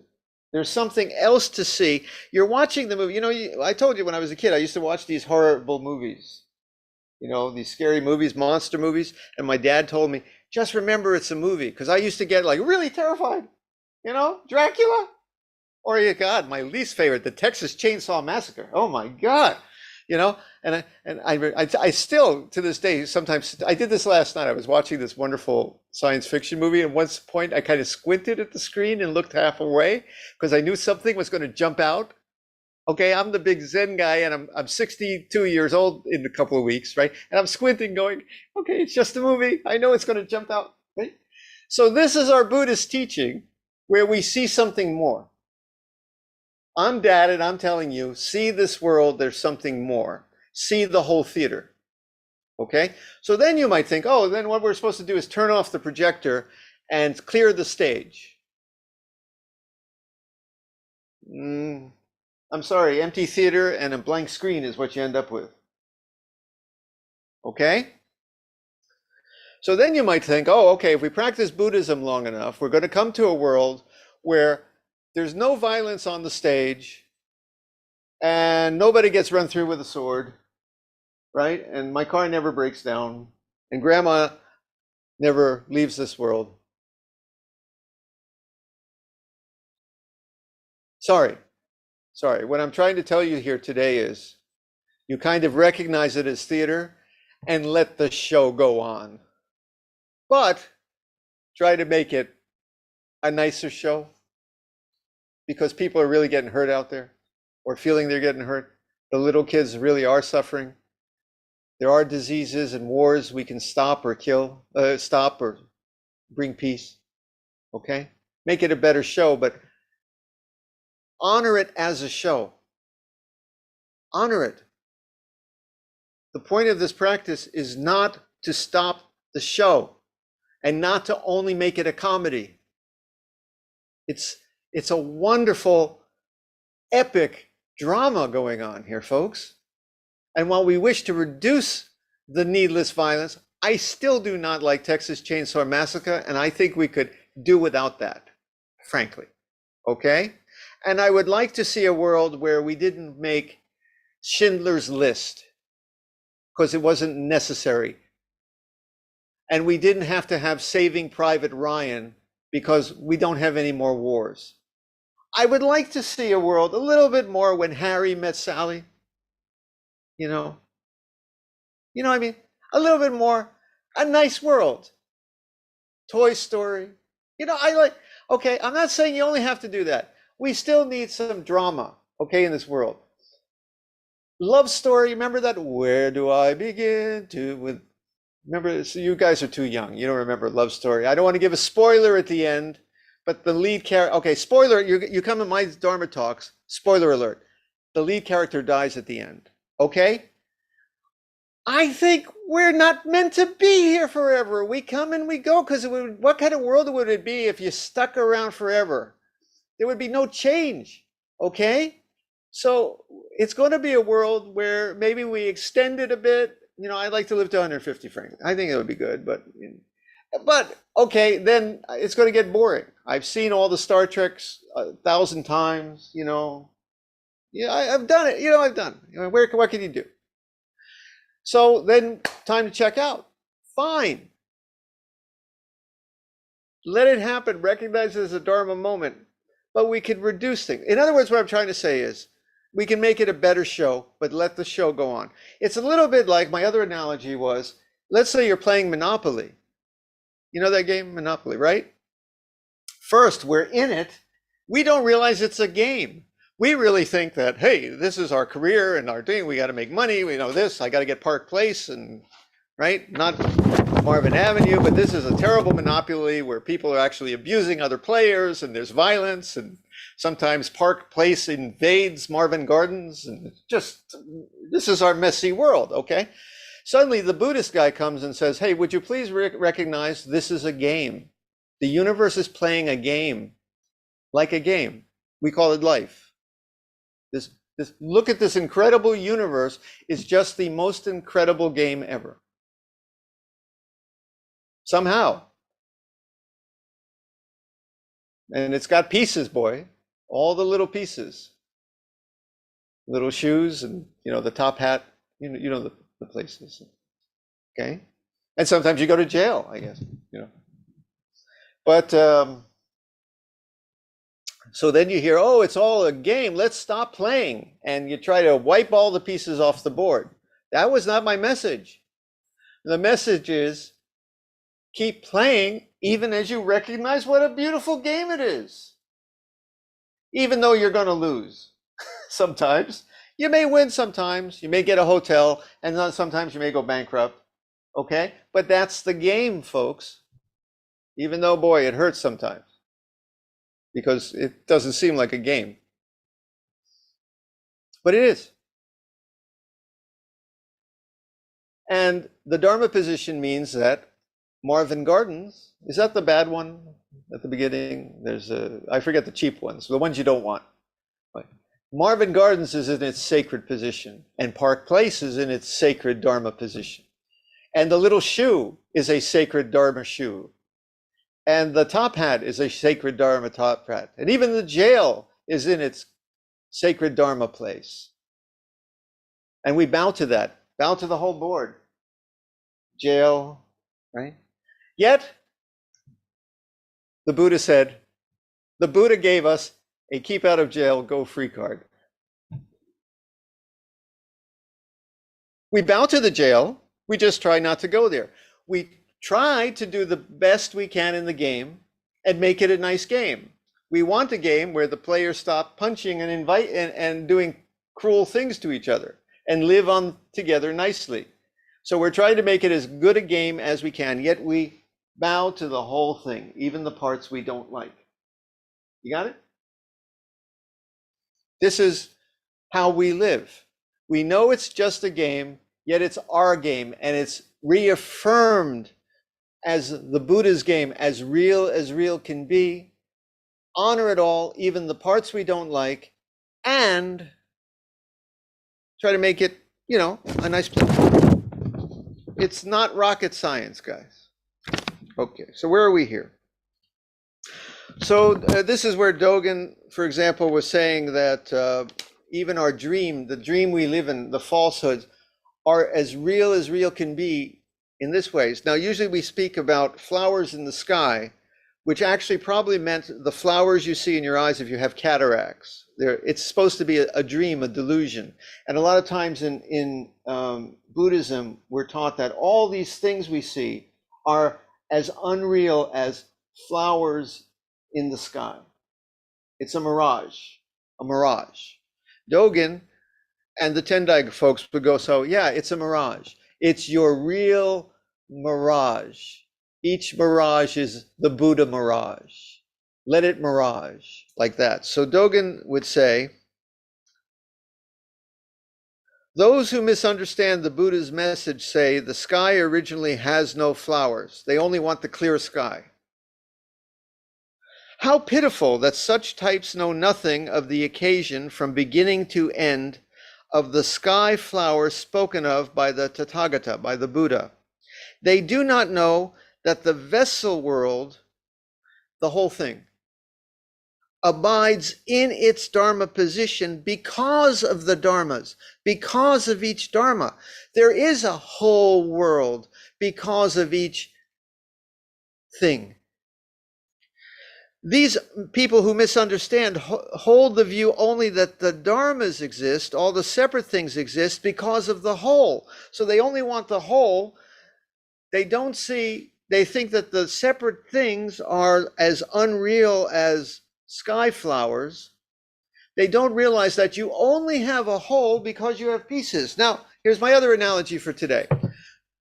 S1: There's something else to see. You're watching the movie. You know, I told you when I was a kid, I used to watch these horrible movies. You know, these scary movies, monster movies. And my dad told me, just remember it's a movie. Because I used to get like really terrified. You know, Dracula. Or, God, my least favorite, the Texas Chainsaw Massacre. Oh my God. You know, and I still, to this day, sometimes, I did this last night. I was watching this wonderful science fiction movie. And at one point, I kind of squinted at the screen and looked half away because I knew something was going to jump out. Okay, I'm the big Zen guy, and I'm 62 years old in a couple of weeks, right? And I'm squinting going, okay, it's just a movie. I know it's going to jump out, right? So this is our Buddhist teaching where we see something more. I'm Dad, and I'm telling you, see this world, there's something more. See the whole theater, okay? So then you might think, oh, then what we're supposed to do is turn off the projector and clear the stage. I'm sorry, empty theater and a blank screen is what you end up with. Okay? So then you might think, oh, okay, if we practice Buddhism long enough, we're going to come to a world where there's no violence on the stage and nobody gets run through with a sword, right? And my car never breaks down and grandma never leaves this world. Sorry. What I'm trying to tell you here today is you kind of recognize it as theater and let the show go on. But try to make it a nicer show because people are really getting hurt out there or feeling they're getting hurt. The little kids really are suffering. There are diseases and wars we can stop or stop or bring peace. Okay? Make it a better show, but honor it as a show. Honor it. The point of this practice is not to stop the show and not to only make it a comedy. It's a wonderful, epic drama going on here, folks. And while we wish to reduce the needless violence, I still do not like Texas Chainsaw Massacre, and I think we could do without that, frankly. Okay? And I would like to see a world where we didn't make Schindler's List because it wasn't necessary. And we didn't have to have Saving Private Ryan because we don't have any more wars. I would like to see a world a little bit more When Harry Met Sally. You know what I mean? A little bit more, a nice world. Toy Story. Okay, I'm not saying you only have to do that. We still need some drama, okay, in this world. Love story, remember that? Where do I begin to, remember, so you guys are too young. You don't remember Love Story. I don't want to give a spoiler at the end, but the lead character, okay, spoiler, you come to my Dharma talks, spoiler alert. The lead character dies at the end, okay? I think we're not meant to be here forever. We come and we go, because what kind of world would it be if you stuck around forever? There would be no change, okay? So it's going to be a world where maybe we extend it a bit. I'd like to live to 150, frankly. I think it would be good, but okay, then it's going to get boring. I've seen all the Star Treks 1,000 times, Yeah, I've done it. I've done it. What can you do? So then time to check out. Fine. Let it happen. Recognize it as a Dharma moment. But we could reduce things. In other words, what I'm trying to say is, We can make it a better show, but let the show go on. It's a little bit like my other analogy was, let's say you're playing Monopoly. You know that game, Monopoly, right? First, we're in it. We don't realize it's a game. We really think that, hey, this is our career and our thing. We got to make money. We know this. I got to get Park Place and, right? Not Marvin Avenue, but this is a terrible monopoly where people are actually abusing other players and there's violence, and sometimes Park Place invades Marvin Gardens, and just, this is our messy world, okay? Suddenly the Buddhist guy comes and says, hey, would you please recognize this is a game? The universe is playing a game, like a game. We call it life. This look at this incredible universe is just the most incredible game ever. Somehow. And it's got pieces, boy. All the little pieces. Little shoes and, the top hat, the places. Okay? And sometimes you go to jail, I guess, But, so then you hear, oh, it's all a game. Let's stop playing. And you try to wipe all the pieces off the board. That was not my message. The message is, keep playing even as you recognize what a beautiful game it is. Even though you're going to lose sometimes. You may win sometimes. You may get a hotel, and then sometimes you may go bankrupt. Okay? But that's the game, folks. Even though, boy, it hurts sometimes. Because it doesn't seem like a game. But it is. And the Dharma position means that Marvin Gardens, is that the bad one at the beginning? There's I forget the cheap ones, the ones you don't want. Marvin Gardens is in its sacred position, and Park Place is in its sacred Dharma position. And the little shoe is a sacred Dharma shoe. And the top hat is a sacred Dharma top hat. And even the jail is in its sacred Dharma place. And we bow to that, bow to the whole board. Jail, right? Yet, the Buddha said, the Buddha gave us a keep out of jail, go free card. We bow to the jail, we just try not to go there. We try to do the best we can in the game and make it a nice game. We want a game where the players stop punching and doing cruel things to each other and live on together nicely. So we're trying to make it as good a game as we can, yet we bow to the whole thing, even the parts we don't like. You got it? This is how we live. We know it's just a game, yet it's our game, and it's reaffirmed as the Buddha's game, as real can be. Honor it all, even the parts we don't like, and try to make it, a nice place. It's not rocket science, guys. Okay, so where are we here? So this is where Dogen, for example, was saying that even our dream, the dream we live in, the falsehoods, are as real can be in this ways. Now, usually we speak about flowers in the sky, which actually probably meant the flowers you see in your eyes if you have cataracts. It's supposed to be a dream, a delusion. And a lot of times in Buddhism, we're taught that all these things we see are as unreal as flowers in the sky. It's a mirage, a mirage. Dogen and the Tendai folks would go, so yeah, it's a mirage. It's your real mirage. Each mirage is the Buddha mirage. Let it mirage, like that. So Dogen would say, those who misunderstand the Buddha's message say the sky originally has no flowers. They only want the clear sky. How pitiful that such types know nothing of the occasion from beginning to end of the sky flowers spoken of by the Tathagata, by the Buddha. They do not know that the vessel world, the whole thing, abides in its Dharma position because of the Dharmas, because of each Dharma. There is a whole world because of each thing. These people who misunderstand hold the view only that the dharmas exist, all the separate things exist because of the whole. So they only want the whole. They don't see, they think that the separate things are as unreal as sky flowers. They don't realize that you only have a whole because you have pieces. Now, here's my other analogy for today.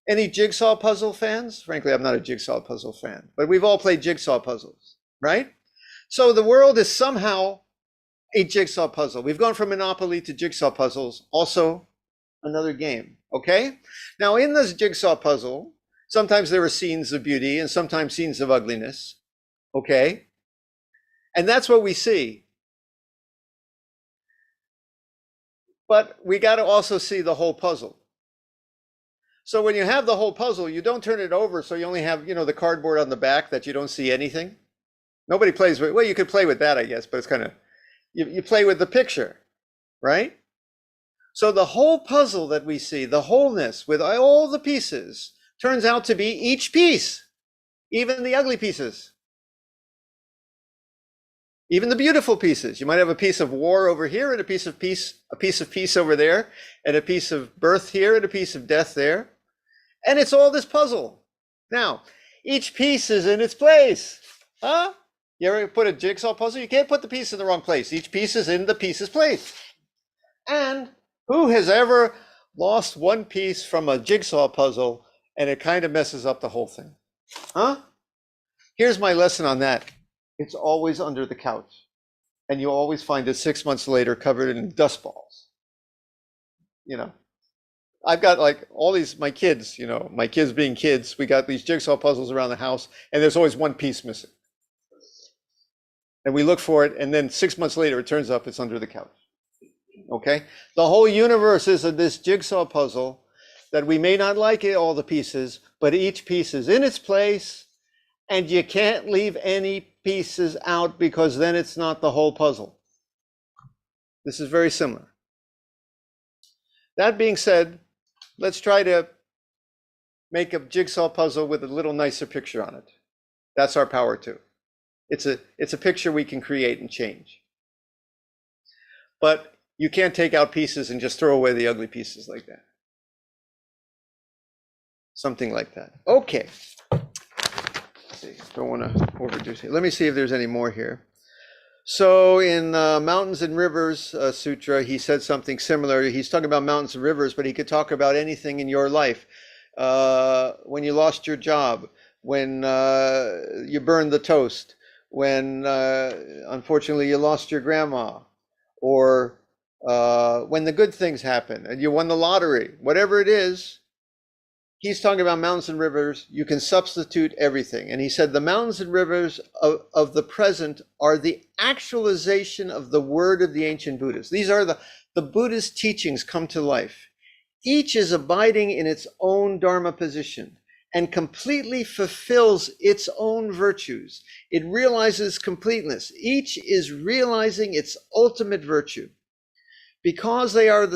S1: Any jigsaw puzzle fans? Frankly, I'm not a jigsaw puzzle fan, but we've all played jigsaw puzzles, right? So the world is somehow a jigsaw puzzle. We've gone from Monopoly to jigsaw puzzles, also another game, okay? Now in this jigsaw puzzle, sometimes there are scenes of beauty and sometimes scenes of ugliness, okay? And that's what we see. But we got to also see the whole puzzle. So when you have the whole puzzle, you don't turn it over so you only have, the cardboard on the back that you don't see anything. Nobody plays with, well, you could play with that, I guess, but it's kind of, you play with the picture, right? So the whole puzzle that we see, the wholeness with all the pieces, turns out to be each piece, even the ugly pieces, even the beautiful pieces. You might have a piece of war over here and a piece of peace over there, and a piece of birth here and a piece of death there. And it's all this puzzle. Now, each piece is in its place. Huh? You ever put a jigsaw puzzle? You can't put the piece in the wrong place. Each piece is in the piece's place. And who has ever lost one piece from a jigsaw puzzle and it kind of messes up the whole thing? Huh? Here's my lesson on that. It's always under the couch. And you always find it 6 months later covered in dust balls. I've got like all these, my kids being kids, we got these jigsaw puzzles around the house and there's always one piece missing. And we look for it, and then 6 months later, it turns up it's under the couch. Okay? The whole universe is this jigsaw puzzle that we may not like all the pieces, but each piece is in its place, and you can't leave any pieces out because then it's not the whole puzzle. This is very similar. That being said, let's try to make a jigsaw puzzle with a little nicer picture on it. That's our power too. It's a picture we can create and change. But you can't take out pieces and just throw away the ugly pieces like that. Something like that. Okay. Let's see, don't want to overdo it. Let me see if there's any more here. So in Mountains and Rivers Sutra, he said something similar. He's talking about mountains and rivers, but he could talk about anything in your life. When you lost your job, when you burned the toast, when unfortunately you lost your grandma, or when the good things happen and you won the lottery, whatever it is, he's talking about mountains and rivers. You can substitute everything. And he said the mountains and rivers of the present are the actualization of the word of the ancient Buddhas. These are the Buddha's teachings come to life. Each is abiding in its own Dharma position and completely fulfills its own virtues. It realizes completeness. Each is realizing its ultimate virtue. Because they are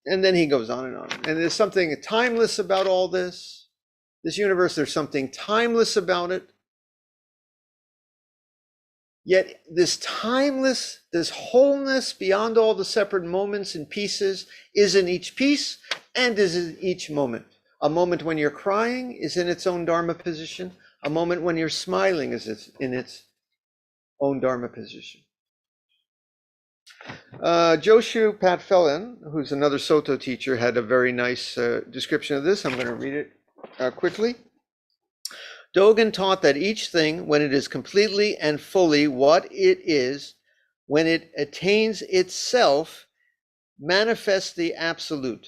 S1: and then he goes on. And there's something timeless about all this. This universe, there's something timeless about it. Yet this timeless, this wholeness beyond all the separate moments and pieces is in each piece and is in each moment. A moment when you're crying is in its own Dharma position. A moment when you're smiling is in its own Dharma position. Joshu Pat Fellon, who's another Soto teacher, had a very nice description of this. I'm going to read it quickly. Dogen taught that each thing, when it is completely and fully what it is, when it attains itself, manifests the absolute.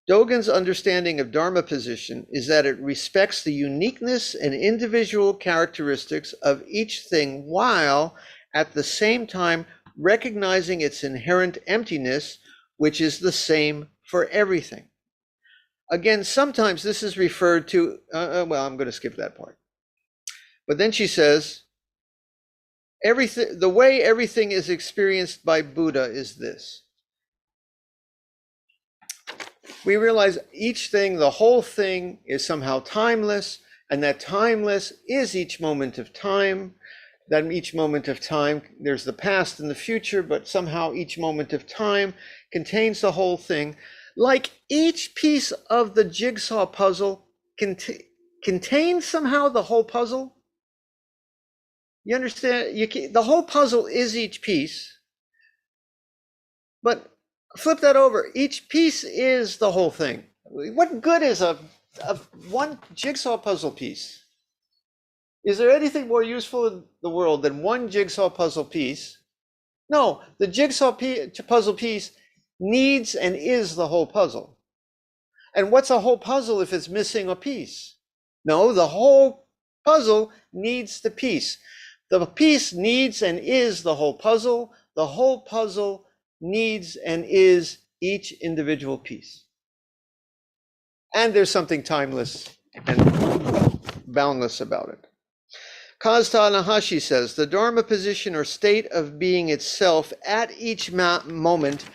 S1: Dogen's understanding of Dharma position is that it respects the uniqueness and individual characteristics of each thing while at the same time recognizing its inherent emptiness, which is the same for everything. Again, sometimes this is referred to, well, I'm going to skip that part. But then she says, the way everything is experienced by Buddha is this. We realize each thing, the whole thing, is somehow timeless, and that timeless is each moment of time. that each moment of time, there's the past and the future, but somehow each moment of time contains the whole thing. Like each piece of the jigsaw puzzle contains somehow the whole puzzle. You understand? The whole puzzle is each piece, but flip that over. Each piece is the whole thing. What good is a one jigsaw puzzle piece? Is there anything more useful in the world than one jigsaw puzzle piece? No, the jigsaw puzzle piece needs and is the whole puzzle. And what's a whole puzzle if it's missing a piece? No, the whole puzzle needs the piece. The piece needs and is the whole puzzle. The whole puzzle needs and is each individual piece. And there's something timeless and boundless about it. Kaz Tanahashi says, the Dharma position or state of being itself at each moment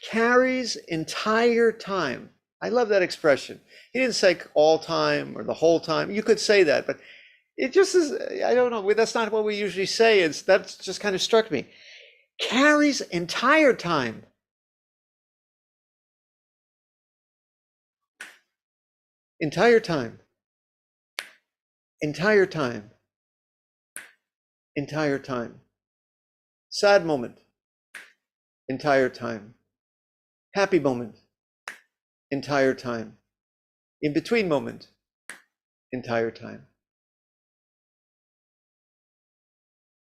S1: carries entire time. I love that expression. He didn't say all time or the whole time. You could say that, but it just is, I don't know, that's not what we usually say. That's just kind of struck me. Carries entire time. Entire time. Entire time. Entire time. Sad moment. Entire time. Happy moment. Entire time. In between moment. Entire time.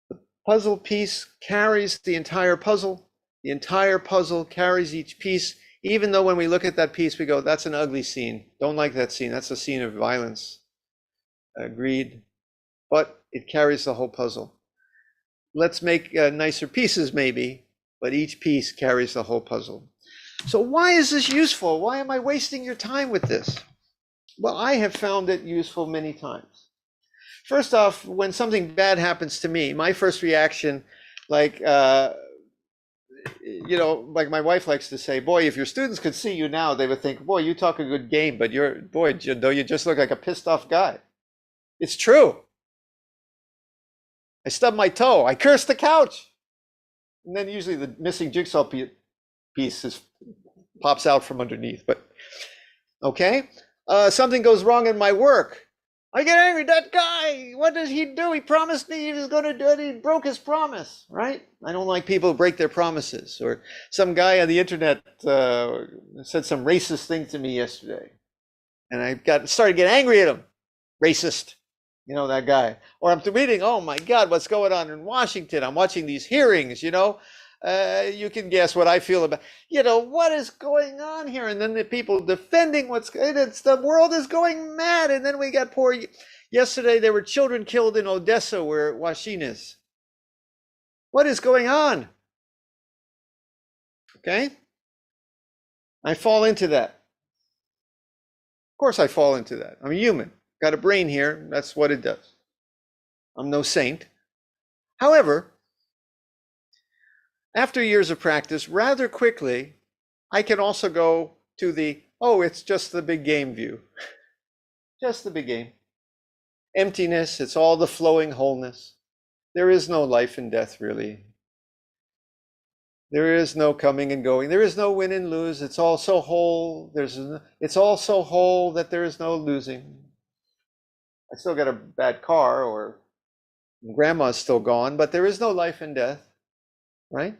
S1: The puzzle piece carries the entire puzzle. The entire puzzle carries each piece, even though when we look at that piece, we go, that's an ugly scene. Don't like that scene. That's a scene of violence. Agreed. But it carries the whole puzzle. Let's make nicer pieces maybe, but each piece carries the whole puzzle. So why is this useful? Why am I wasting your time with this? Well, I have found it useful many times. First off, when something bad happens to me, my first reaction, like, like my wife likes to say, boy, if your students could see you now, they would think, boy, you talk a good game, but you just look like a pissed off guy. It's true. I stubbed my toe. I cursed the couch. And then usually the missing jigsaw piece pops out from underneath. But okay, something goes wrong in my work. I get angry. That guy, what did he do? He promised me he was going to do it. He broke his promise, right? I don't like people who break their promises. Or some guy on the internet said some racist thing to me yesterday. And I started to get angry at him. Racist. You know, that guy. Or I'm reading, oh my God, what's going on in Washington? I'm watching these hearings, you can guess what I feel about, what is going on here? And then the people defending the world is going mad. And then we got yesterday there were children killed in Odessa where Washin is. What is going on? Okay. I fall into that. Of course I fall into that. I'm a human. Got a brain here. That's what it does. I'm no saint. However, after years of practice, rather quickly, I can also go to it's just the big game view. Just the big game. Emptiness, it's all the flowing wholeness. There is no life and death, really. There is no coming and going. There is no win and lose. It's all so whole. It's all so whole that there is no losing. I still got a bad car, or grandma's still gone, but there is no life and death, right?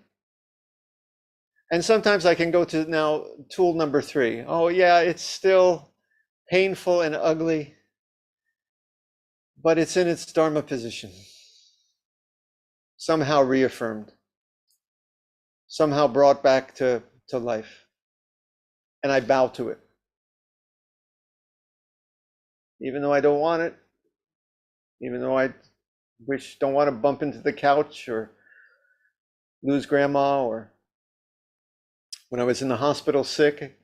S1: And sometimes I can go to now tool number 3. Oh yeah, it's still painful and ugly, but it's in its Dharma position. Somehow reaffirmed. Somehow brought back to life. And I bow to it. Even though I don't want it, even though I don't want to bump into the couch or lose grandma, or when I was in the hospital sick,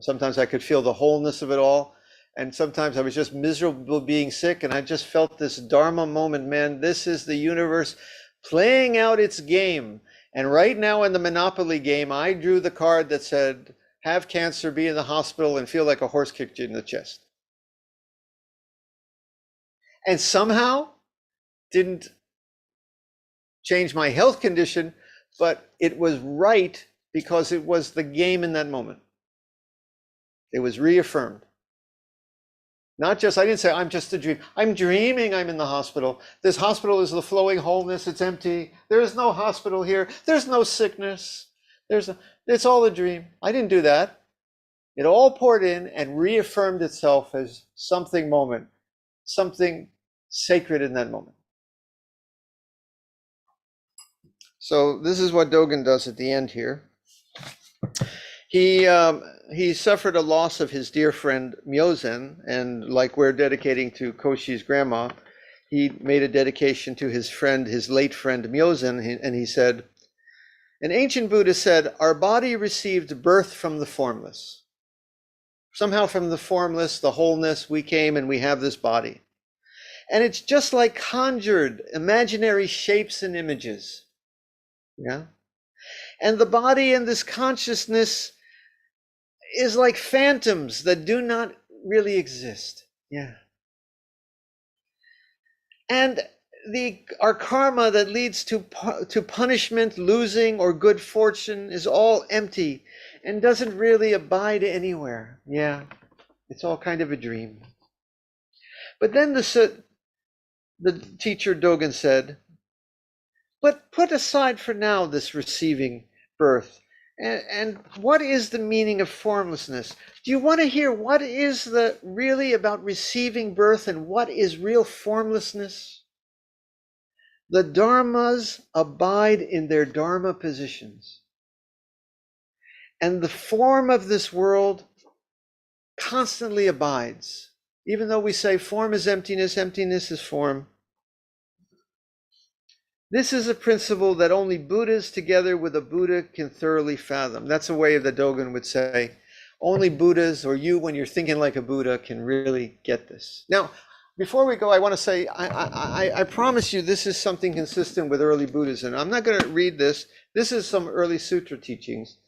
S1: sometimes I could feel the wholeness of it all. And sometimes I was just miserable being sick, and I just felt this Dharma moment, man, this is the universe playing out its game. And right now in the Monopoly game, I drew the card that said, have cancer, be in the hospital, and feel like a horse kicked you in the chest. And somehow didn't change my health condition, but it was right because it was the game in that moment. It was reaffirmed. Not just, I didn't say, I'm just a dream. I'm dreaming I'm in the hospital. This hospital is the flowing wholeness. It's empty. There is no hospital here. There's no sickness. It's all a dream. I didn't do that. It all poured in and reaffirmed itself as something sacred in that moment. So this is what Dogen does at the end here. He suffered a loss of his dear friend Myozen, and like we're dedicating to Koshi's grandma, he made a dedication to his late friend Myozen, and he said, an ancient Buddha said, our body received birth from the formless. Somehow from the formless, the wholeness, we came and we have this body. And it's just like conjured imaginary shapes and images. Yeah. And the body and this consciousness is like phantoms that do not really exist. Yeah. And our karma that leads to punishment, losing, or good fortune is all empty and doesn't really abide anywhere. Yeah. It's all kind of a dream. But then the teacher Dogen said, but put aside for now this receiving birth. And what is the meaning of formlessness? Do you want to hear what is really about receiving birth and what is real formlessness? The dharmas abide in their dharma positions. And the form of this world constantly abides. Even though we say form is emptiness, emptiness is form. This is a principle that only Buddhas together with a Buddha can thoroughly fathom. That's a way that Dogen would say, only Buddhas or you when you're thinking like a Buddha can really get this. Now, before we go, I want to say, I promise you this is something consistent with early Buddhism. I'm not going to read this. This is some early sutra teachings.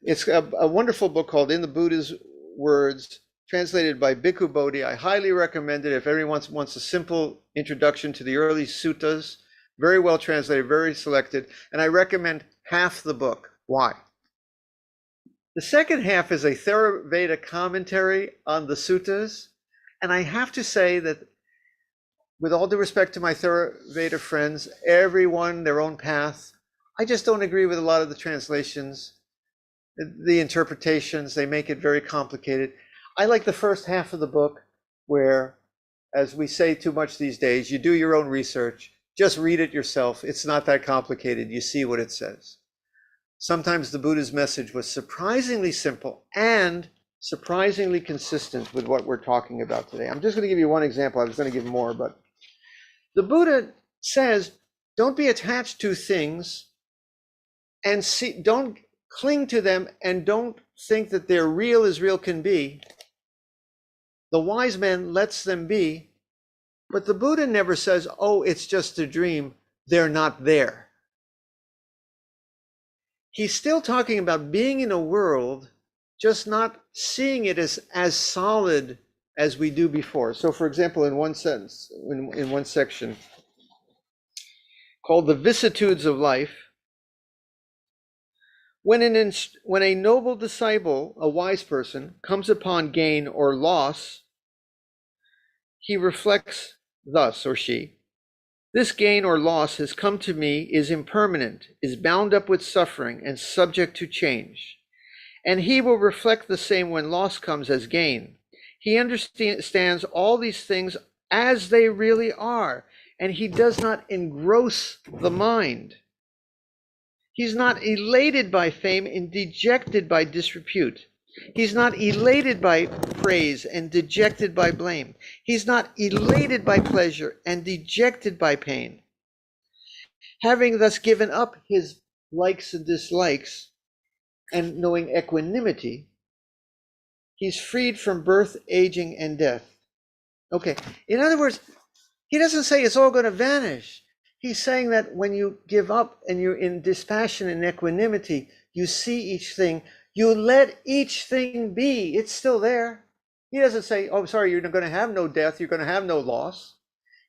S1: It's a wonderful book called In the Buddha's Words, translated by Bhikkhu Bodhi. I highly recommend it if everyone wants a simple introduction to the early suttas. Very well translated, very selected, and I recommend half the book. Why? The second half is a Theravada commentary on the suttas, and I have to say that with all due respect to my Theravada friends, everyone their own path, I just don't agree with a lot of the translations, the interpretations. They make it very complicated. I like the first half of the book where, as we say too much these days, you do your own research. Just read it yourself. It's not that complicated. You see what it says. Sometimes the Buddha's message was surprisingly simple and surprisingly consistent with what we're talking about today. I'm just going to give you one example. I was going to give more, but the Buddha says, don't be attached to things and don't cling to them and don't think that they're real as real can be. The wise man lets them be. But the Buddha never says, oh, it's just a dream. They're not there. He's still talking about being in a world, just not seeing it as solid as we do before. So for example, in one sentence, in one section called The Vicissitudes of Life, when a noble disciple, a wise person, comes upon gain or loss, he reflects thus, or she, this gain or loss has come to me, is impermanent, is bound up with suffering and subject to change. And he will reflect the same when loss comes as gain. He understands all these things as they really are, and he does not engross the mind. He's not elated by fame and dejected by disrepute. He's not elated by praise and dejected by blame. He's not elated by pleasure and dejected by pain. Having thus given up his likes and dislikes and knowing equanimity, he's freed from birth, aging, and death. Okay, in other words, he doesn't say it's all going to vanish. He's saying that when you give up and you're in dispassion and equanimity, you see each thing. You let each thing be. It's still there. He doesn't say, oh, sorry, you're not going to have no death. You're going to have no loss.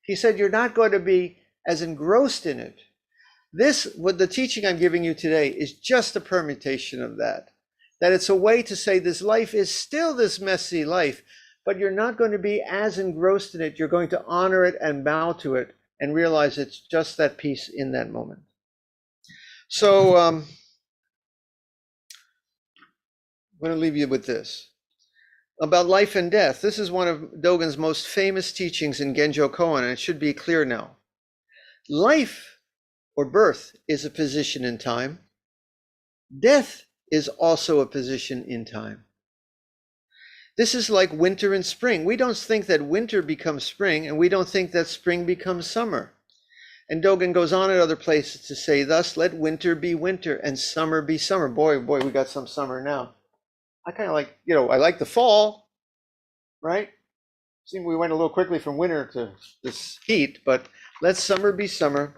S1: He said you're not going to be as engrossed in it. What the teaching I'm giving you today is just a permutation of that. That it's a way to say this life is still this messy life, but you're not going to be as engrossed in it. You're going to honor it and bow to it and realize it's just that peace in that moment. So I'm going to leave you with this. About life and death. This is one of Dogen's most famous teachings in Genjo Koan, and it should be clear now. Life or birth is a position in time. Death is also a position in time. This is like winter and spring. We don't think that winter becomes spring, and we don't think that spring becomes summer. And Dogen goes on at other places to say, thus, let winter be winter and summer be summer. Boy, we got some summer now. I kind of like, I like the fall, right? Seems we went a little quickly from winter to this heat, but let summer be summer.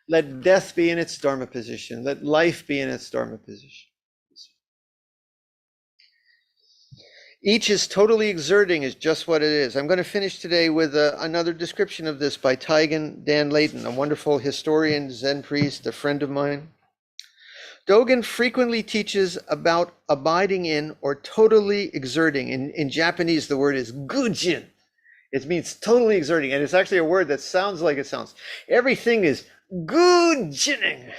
S1: Let death be in its Dharma position. Let life be in its Dharma position. Each is totally exerting is just what it is. I'm going to finish today with another description of this by Taigen Dan Leighton, a wonderful historian, Zen priest, a friend of mine. Dogen frequently teaches about abiding in or totally exerting. In Japanese, the word is gujin. It means totally exerting, and it's actually a word that sounds like it sounds. Everything is gujinning.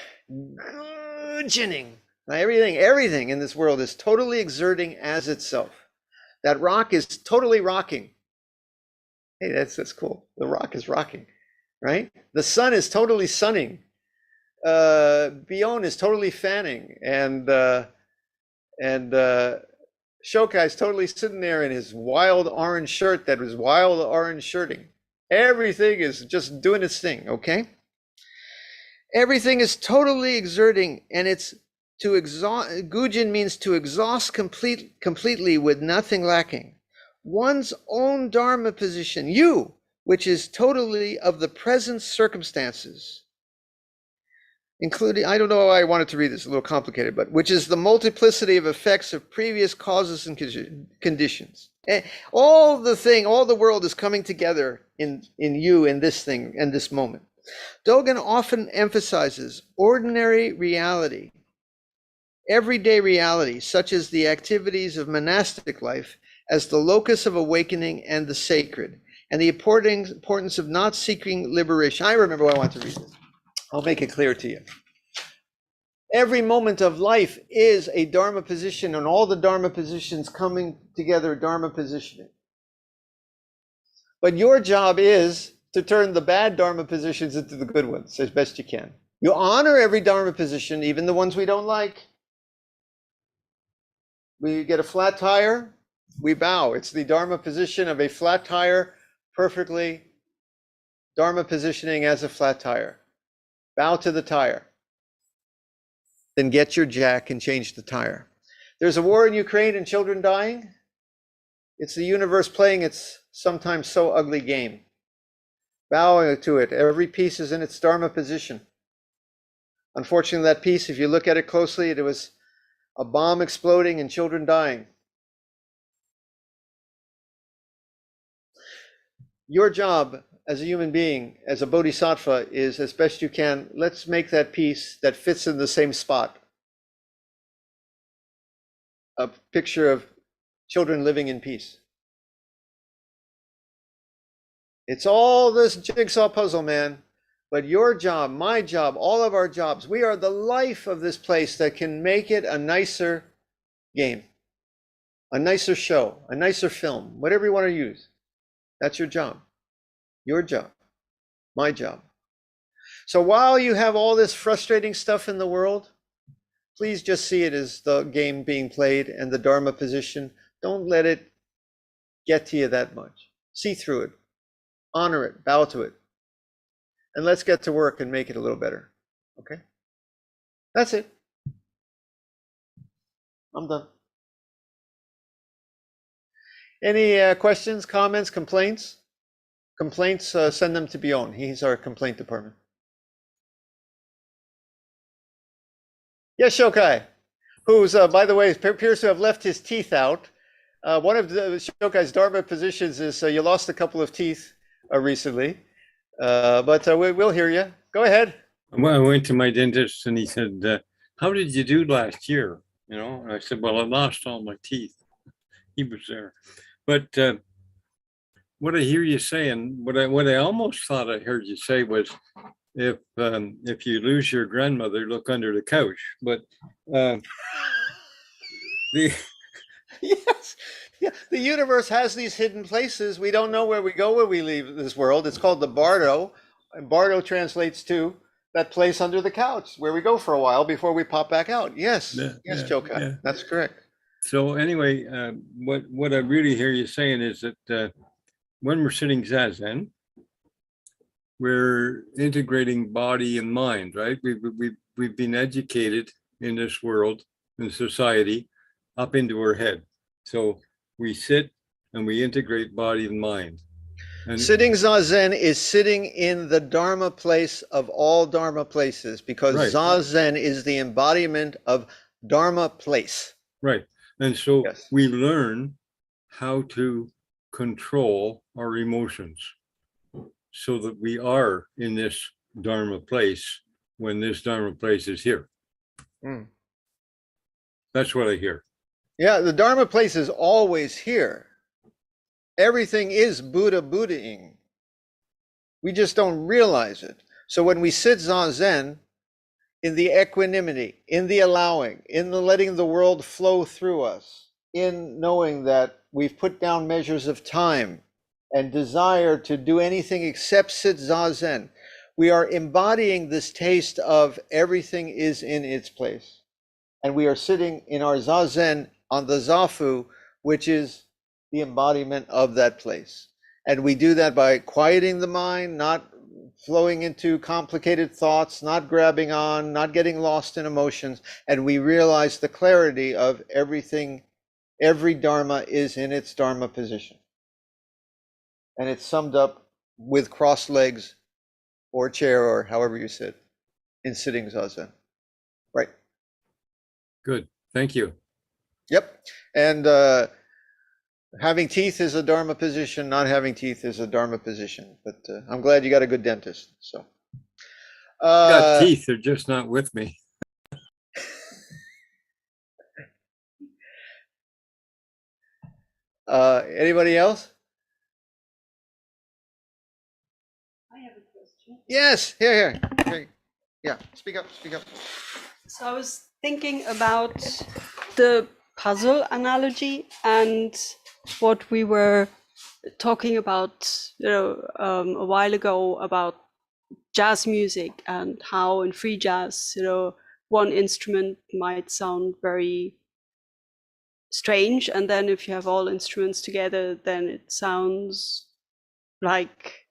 S1: Everything in this world is totally exerting as itself. That rock is totally rocking. Hey, that's cool. The rock is rocking, right? The sun is totally sunning. Bion is totally fanning, and Shokai is totally sitting there in his wild orange shirt that was wild orange shirting. Everything is just doing its thing, okay? Everything is totally exerting, and it's to exhaust. Gujin means to exhaust completely with nothing lacking. One's own Dharma position, you, which is totally of the present circumstances, including, I don't know why I wanted to read this, a little complicated, but which is the multiplicity of effects of previous causes and conditions. All the world is coming together in you, in this thing, in this moment. Dogen often emphasizes ordinary reality, everyday reality, such as the activities of monastic life, as the locus of awakening and the sacred, and the importance of not seeking liberation. I remember why I want to read this. I'll make it clear to you. Every moment of life is a Dharma position, and all the Dharma positions coming together, Dharma positioning. But your job is to turn the bad Dharma positions into the good ones as best you can. You honor every Dharma position, even the ones we don't like. We get a flat tire, we bow. It's the Dharma position of a flat tire, perfectly Dharma positioning as a flat tire. Bow to the tire. Then get your jack and change the tire. There's a war in Ukraine and children dying. It's the universe playing its sometimes so ugly game. Bow to it. Every piece is in its Dharma position. Unfortunately, that piece, if you look at it closely, it was a bomb exploding and children dying. Your job as a human being, as a bodhisattva, is as best you can, let's make that piece that fits in the same spot. A picture of children living in peace. It's all this jigsaw puzzle, man. But your job, my job, all of our jobs, we are the life of this place that can make it a nicer game, a nicer show, a nicer film, whatever you want to use. That's your job. Your job, my job. So while you have all this frustrating stuff in the world, please just see it as the game being played and the Dharma position. Don't let it get to you that much. See through it, honor it, bow to it. And let's get to work and make it a little better, okay? That's it. I'm done. Any questions, comments, complaints? Complaints, send them to Bion. He's our complaint department. Yes, Shokai, who's, by the way, appears to have left his teeth out. One of the Shokai's Dharma positions is you lost a couple of teeth recently, but we'll hear you. Go ahead.
S3: Well, I went to my dentist and he said, how did you do last year? And I said, well, I lost all my teeth. He was there. But what I hear you saying, what I almost thought I heard you say was, if you lose your grandmother, look under the couch. But uh, the
S1: Yes. Yeah. The universe has these hidden places. We don't know where we go when we leave this world. It's called the Bardo. And Bardo translates to that place under the couch where we go for a while before we pop back out. Yes. Yes, Chokai.
S3: yeah.
S1: That's correct.
S3: So anyway, what I really hear you saying is that when we're sitting Zazen, we're integrating body and mind, right? We've been educated in this world, in society, up into our head. So we sit and we integrate body and mind. And
S1: sitting Zazen is sitting in the Dharma place of all Dharma places, because
S3: right.
S1: Zazen is the embodiment of Dharma place.
S3: Right. And so
S1: Yes.
S3: we learn how to control our emotions so that we are in this Dharma place when this Dharma place is here.
S1: Mm.
S3: That's what I hear.
S1: Yeah, the Dharma place is always here. Everything is Buddha-ing. We just don't realize it. So when we sit Zazen, in the equanimity, in the allowing, in the letting the world flow through us, in knowing that we've put down measures of time and desire to do anything except sit Zazen, we are embodying this taste of everything is in its place. And we are sitting in our Zazen on the Zafu, which is the embodiment of that place. And we do that by quieting the mind, not flowing into complicated thoughts, not grabbing on, not getting lost in emotions. And we realize the clarity of everything, every Dharma is in its Dharma position. And it's summed up with crossed legs or chair or however you sit in sitting Zazen. Right.
S3: Good. Thank you.
S1: Yep. And having teeth is a Dharma position. Not having teeth is a Dharma position. But I'm glad you got a good dentist. So.
S3: I got teeth. They're just not with me.
S1: Anybody else?
S4: I have a question.
S1: Yes. Here. Yeah. Speak up.
S4: So I was thinking about the puzzle analogy and what we were talking about, a while ago about jazz music and how in free jazz, one instrument might sound very strange, and then if you have all instruments together, then it sounds like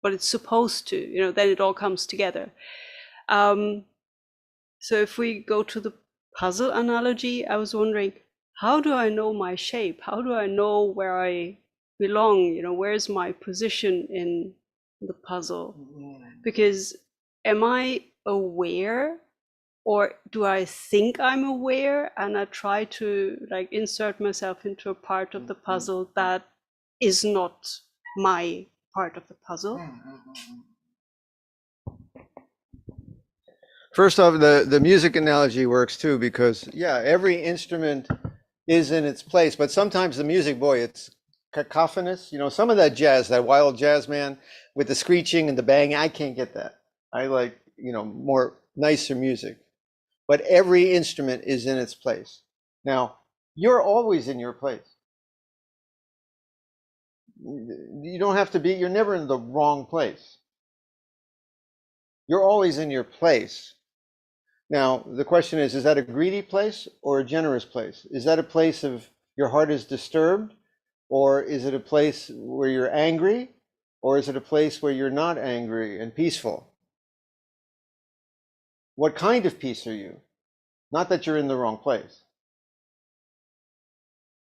S4: what it's supposed to. Then it all comes together. So if we go to the puzzle analogy, I was wondering, how do I know my shape? How do I know where I belong? Where's my position in the puzzle? Because am I aware, or do I think I'm aware and I try to insert myself into a part of the puzzle that is not my part of the puzzle?
S1: First off, the music analogy works too, because every instrument is in its place, but sometimes the music, boy, it's cacophonous. Some of that jazz, that wild jazz, man, with the screeching and the bang, I can't get that. I like, more nicer music. But every instrument is in its place. Now, you're always in your place. You don't have to be, you're never in the wrong place. You're always in your place. Now, the question is that a greedy place or a generous place? Is that a place of your heart is disturbed? Or is it a place where you're angry? Or is it a place where you're not angry and peaceful? What kind of peace are you? Not that you're in the wrong place.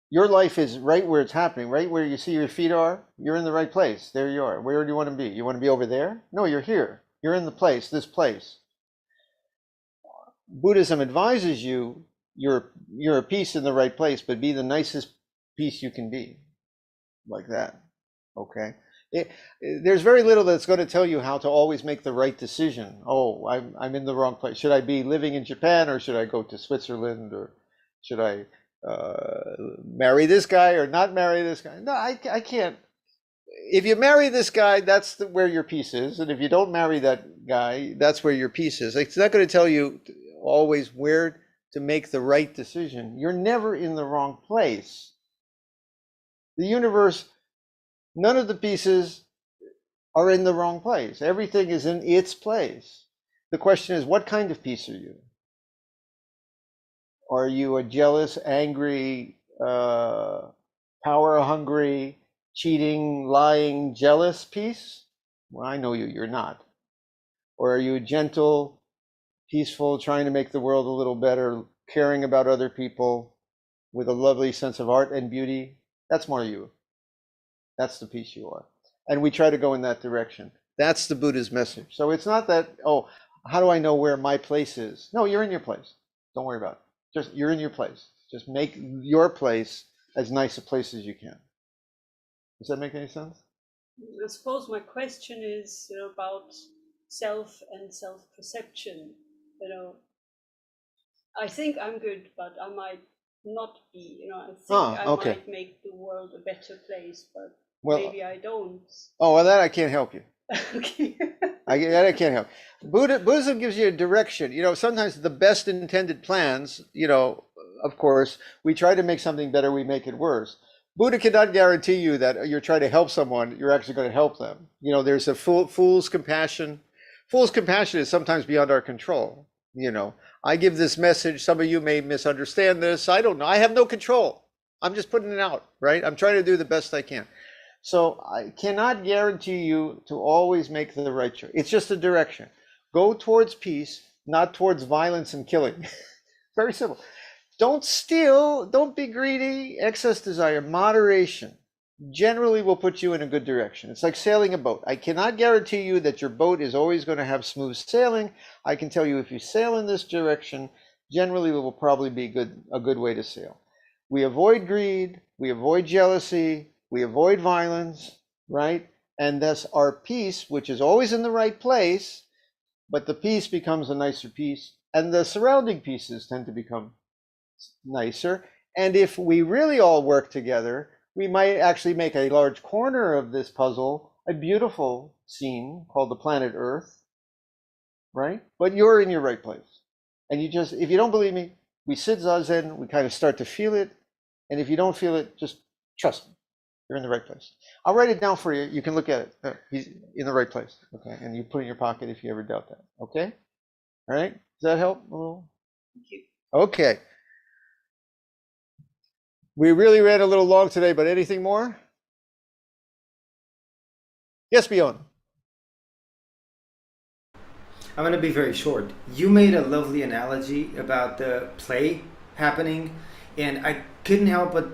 S1: Your life is right where it's happening, right where you see your feet are. You're in the right place. There you are. Where do you want to be? You want to be over there? No, you're here. You're in the place, this place. Buddhism advises you, you're a piece in the right place, but be the nicest piece you can be, like that. Okay. There's very little that's going to tell you how to always make the right decision. Oh, I'm in the wrong place. Should I be living in Japan, or should I go to Switzerland, or should I marry this guy or not marry this guy? No, I can't. If you marry this guy, that's where your peace is. And if you don't marry that guy, that's where your peace is. It's not going to tell you always where to make the right decision. You're never in the wrong place. The universe, none of the pieces are in the wrong place. Everything is in its place. The question is, what kind of piece are you? Are you a jealous, angry, power-hungry, cheating, lying, jealous piece? Well, I know you're not. Or are you gentle, peaceful, trying to make the world a little better, caring about other people with a lovely sense of art and beauty? That's more you. That's the piece you are. And we try to go in that direction. That's the Buddha's message. So it's not that, oh, how do I know where my place is? No, you're in your place. Don't worry about it. Just, you're in your place. Just make your place as nice a place as you can. Does that make any sense?
S4: I suppose my question is, about self and self-perception. I think I'm good, but I might not be. I think I might make the world a better place, but maybe I don't.
S1: Oh, well, that I can't help you.
S4: Okay.
S1: I can't help. Buddhism gives you a direction. Sometimes the best intended plans, of course, we try to make something better, we make it worse. Buddha cannot guarantee you that you're trying to help someone, you're actually going to help them. There's a fool's compassion. Fool's compassion is sometimes beyond our control. I give this message, some of you may misunderstand this. I don't know. I have no control. I'm just putting it out, right? I'm trying to do the best I can. So I cannot guarantee you to always make the right choice. It's just a direction. Go towards peace, not towards violence and killing. Very simple. Don't steal, don't be greedy, excess desire, moderation generally will put you in a good direction. It's like sailing a boat. I cannot guarantee you that your boat is always going to have smooth sailing. I can tell you if you sail in this direction, generally it will probably be a good way to sail. We avoid greed, we avoid jealousy, we avoid violence, right? And thus our peace, which is always in the right place, but the peace becomes a nicer peace, and the surrounding pieces tend to become nicer. And if we really all work together, we might actually make a large corner of this puzzle a beautiful scene called the planet Earth, right? But you're in your right place. And if you don't believe me, we sit Zazen, we kind of start to feel it. And if you don't feel it, just trust me. You're in the right place. I'll write it down for you. You can look at it. He's in the right place. Okay. And you put it in your pocket if you ever doubt that. Okay. All right. Does that help?
S4: Thank you.
S1: Okay. We really ran a little long today, but anything more? Yes, Bjorn.
S2: I'm going to be very short. You made a lovely analogy about the play happening, and I couldn't help but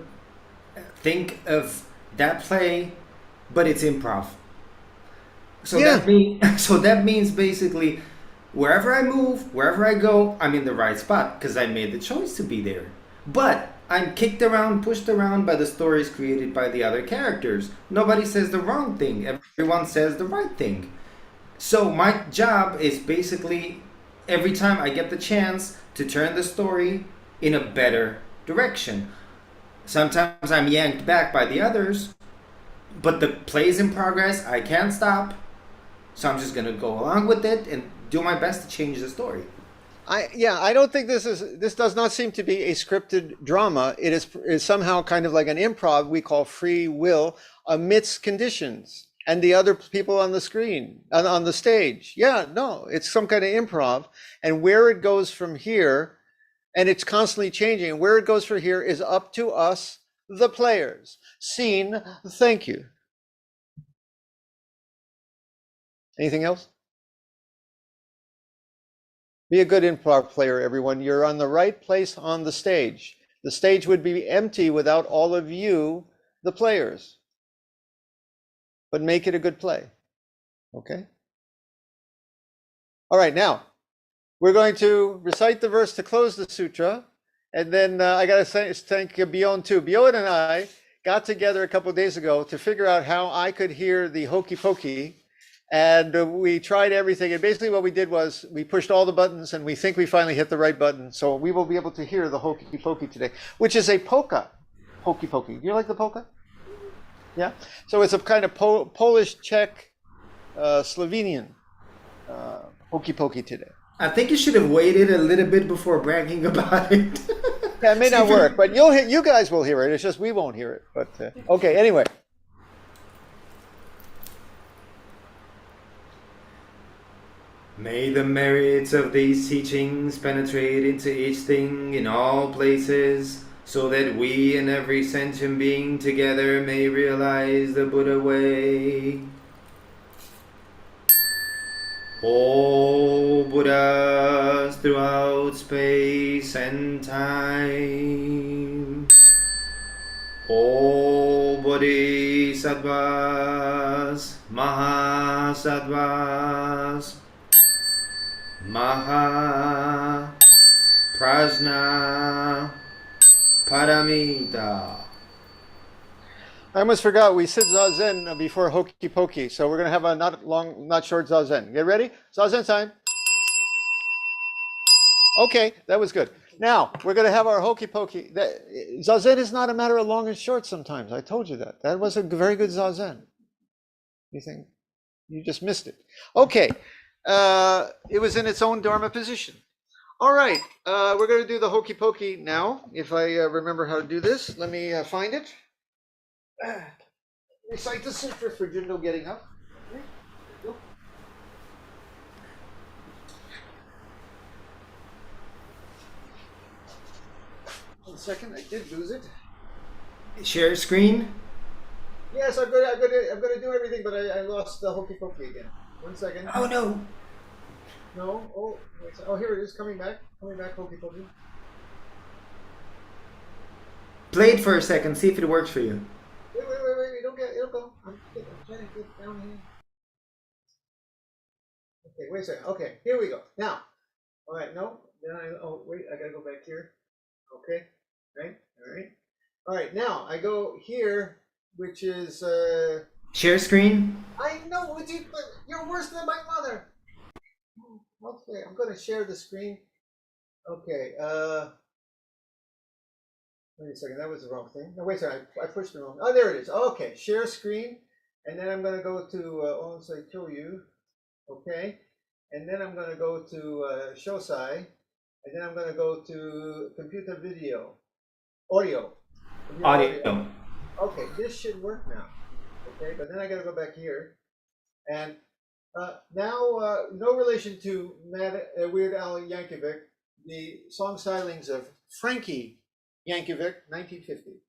S2: think of that play, but it's improv. So that means basically wherever I move, wherever I go, I'm in the right spot because I made the choice to be there. But I'm kicked around, pushed around by the stories created by the other characters. Nobody says the wrong thing. Everyone says the right thing. So my job is basically every time I get the chance to turn the story in a better direction. Sometimes I'm yanked back by the others, but the play's in progress. I can't stop. So I'm just going to go along with it and do my best to change the story.
S1: I don't think this does not seem to be a scripted drama. It is somehow kind of like an improv we call free will amidst conditions and the other people on the screen, on the stage. Yeah, no, it's some kind of improv, and where it goes from here, and it's constantly changing, and where it goes from here is up to us, the players. Scene, thank you. Anything else? Be a good improv player, everyone. You're on the right place on the stage. The stage would be empty without all of you, the players. But make it a good play. Okay? All right, now, we're going to recite the verse to close the sutra. And then I got to thank Bjorn too. Bjorn and I got together a couple of days ago to figure out how I could hear the Hokey Pokey. And we tried everything. And basically what we did was we pushed all the buttons and we think we finally hit the right button. So we will be able to hear the Hokey Pokey today, which is a polka. Hokey Pokey. You like the polka? Yeah. So it's a kind of Polish, Czech, Slovenian Hokey Pokey today.
S2: I think you should have waited a little bit before bragging about it.
S1: Yeah, it may not work, but you guys will hear it. It's just we won't hear it. But okay, anyway.
S2: May the merits of these teachings penetrate into each thing in all places, so that we and every sentient being together may realize the Buddha way. All Buddhas throughout space and time. All Bodhisattvas, Mahasattvas, Maha, Prajna, Paramita.
S1: I almost forgot we said Zazen before Hokey Pokey, so we're going to have a not short Zazen. Get ready? Zazen time. Okay, that was good. Now, we're going to have our Hokey Pokey. Zazen is not a matter of long and short sometimes. I told you that. That was a very good Zazen. You think? You just missed it. Okay. It was in its own Dharma position. All right. We're going to do the Hokey Pokey now. If I remember how to do this, let me find it. Recite the sutra for Jindo getting up. Okay. Go. 1 second, I did lose it.
S2: Share screen.
S1: Yes, I'm gonna do everything, but I lost the Hokey Pokey again. 1 second.
S2: Oh no.
S1: No. Oh, wait, oh, here it is. Coming back. Hokey Pokey.
S2: Play it for a second. See if it works for you.
S1: Wait. It'll go. I'm trying to get down here. Okay, wait a second. Okay, here we go. Now. All right. No. Then I gotta go back here. Okay. Right. All right. Now I go here, which is
S2: Share screen.
S1: I know, but you're worse than my mother. Okay, I'm going to share the screen. Okay. Wait a second. That was the wrong thing. No, wait a second. I pushed the wrong. Oh, there it is. Okay, share screen, and then I'm going to go to Onsei Kyoyu. Okay, and then I'm going to go to Shosai, and then I'm going to go to computer video, audio.
S2: Audio.
S1: Okay, this should work now. Okay, but then I got to go back here, and now no relation to Weird Al Yankovic, the song stylings of Frankie Yankovic, 1950.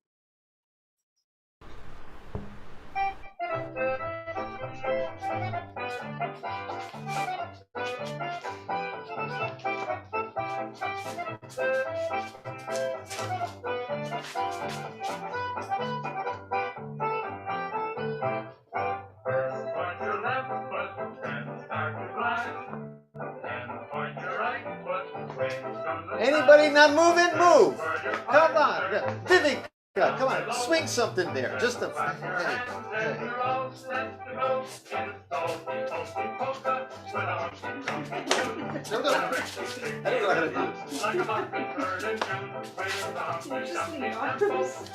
S1: Anybody not moving? Move. Come on. Vivek, come on. Swing something there. Just a... Hey. I don't know how to do this.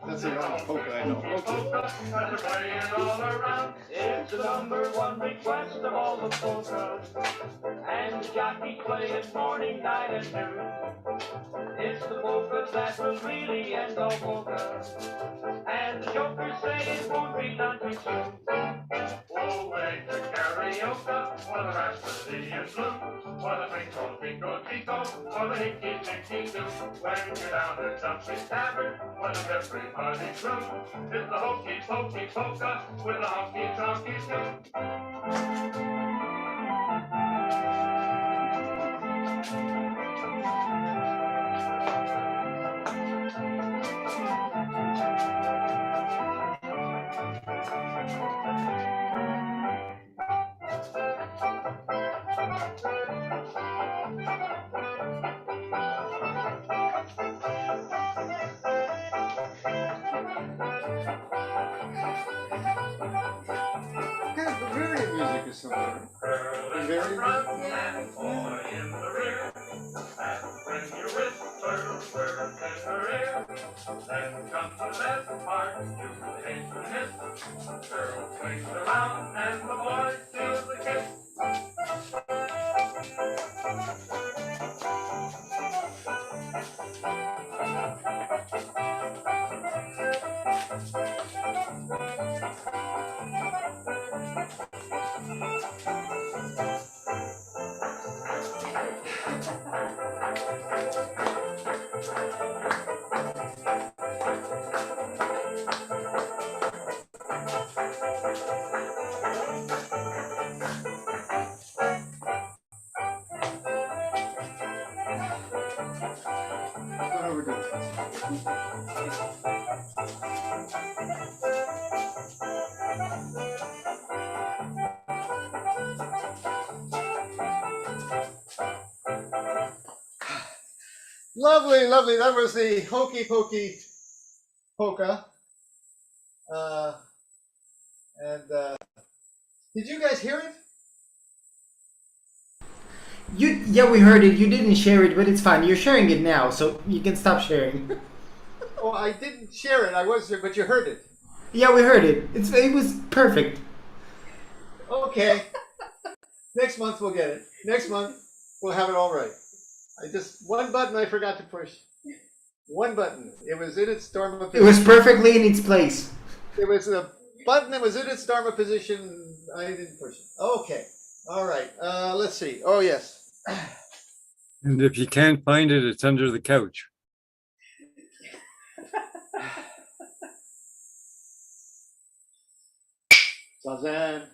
S1: That's the only polka I know. Okay.
S5: It's the #1 request of all the polkas, and the jockeys play it morning, night, and noon. It's the polka that will really end all polka, and the jokers say it won't be done too soon. We'll make the karaoke for the Rhapsody in Blue, for the Pico, for the Hickey-Dickey-Doo. When you're down at Dumpy's Tavern, when everybody's through, it's the Hokey Pokey polka with a honky-tonky too.
S1: Kind of Bavarian music is similar. Bavarian music?
S5: Boy in the rear. And when you whisper words in her ear, then comes the best part. You hate to miss. Girl swings around and the boy steals the kiss.
S1: Don't overdo it. Lovely, lovely. That was the Hokey Pokey polka. Did you guys hear it?
S2: Yeah, we heard it. You didn't share it, but it's fine. You're sharing it now, so you can stop sharing.
S1: Oh, I didn't share it. I was, but you heard it.
S2: Yeah, we heard it. It was perfect.
S1: Okay. Next month we'll get it. Next month we'll have it all right. One button I forgot to push. One button. It was in its Dharma
S2: It
S1: position.
S2: was perfectly in its place.
S1: It was a button that was in its Dharma position. I didn't push it. Okay. All right. Let's see. Oh, yes.
S3: And if you can't find it, it's under the couch.
S1: Zazen.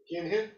S1: Kinhin?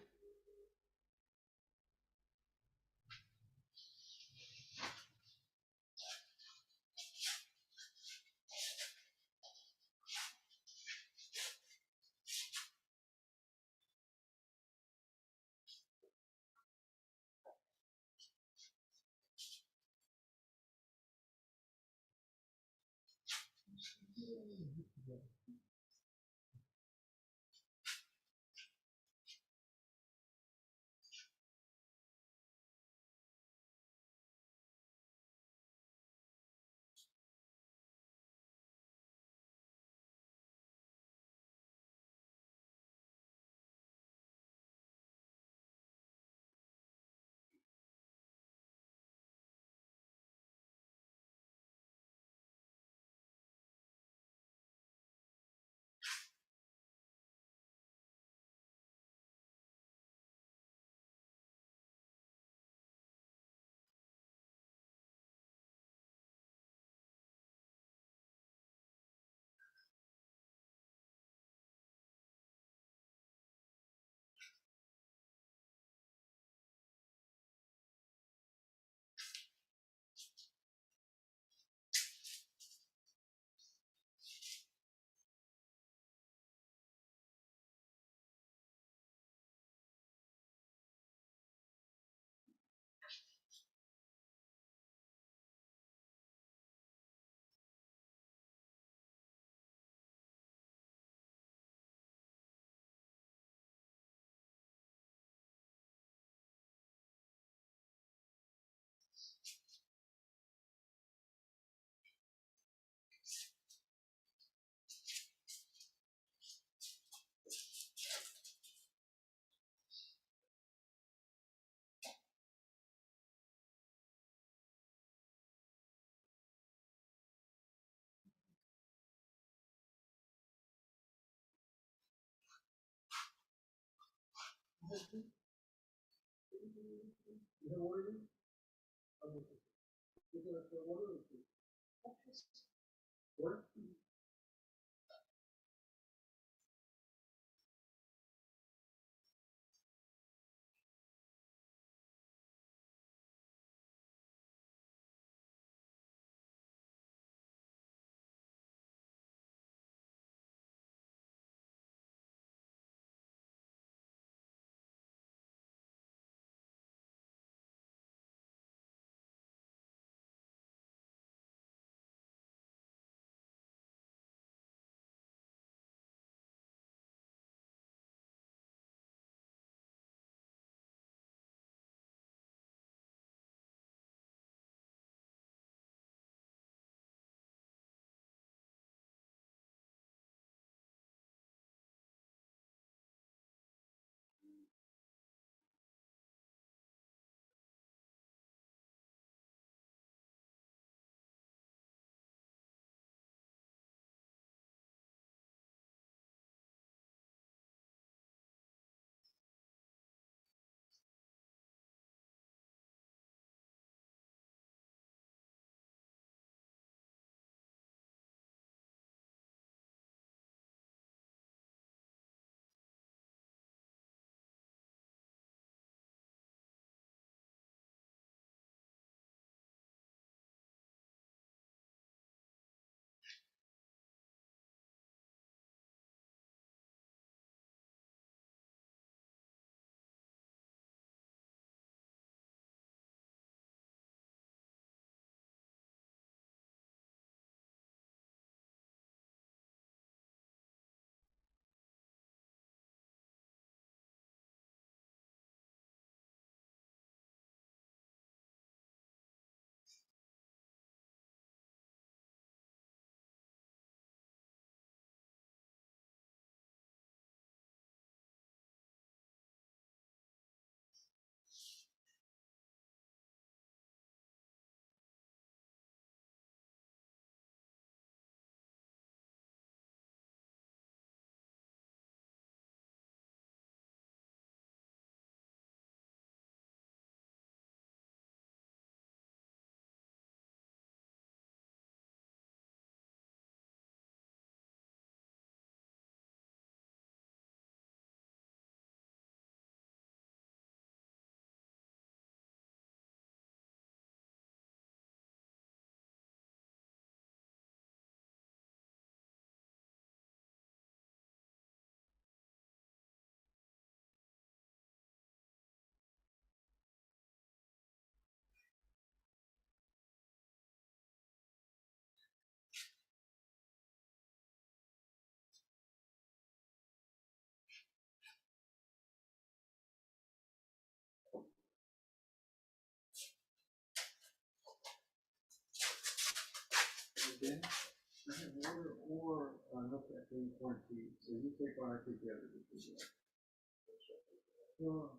S1: Okay. I have water or look at the quarantine. So you take one, I take the other. Oh.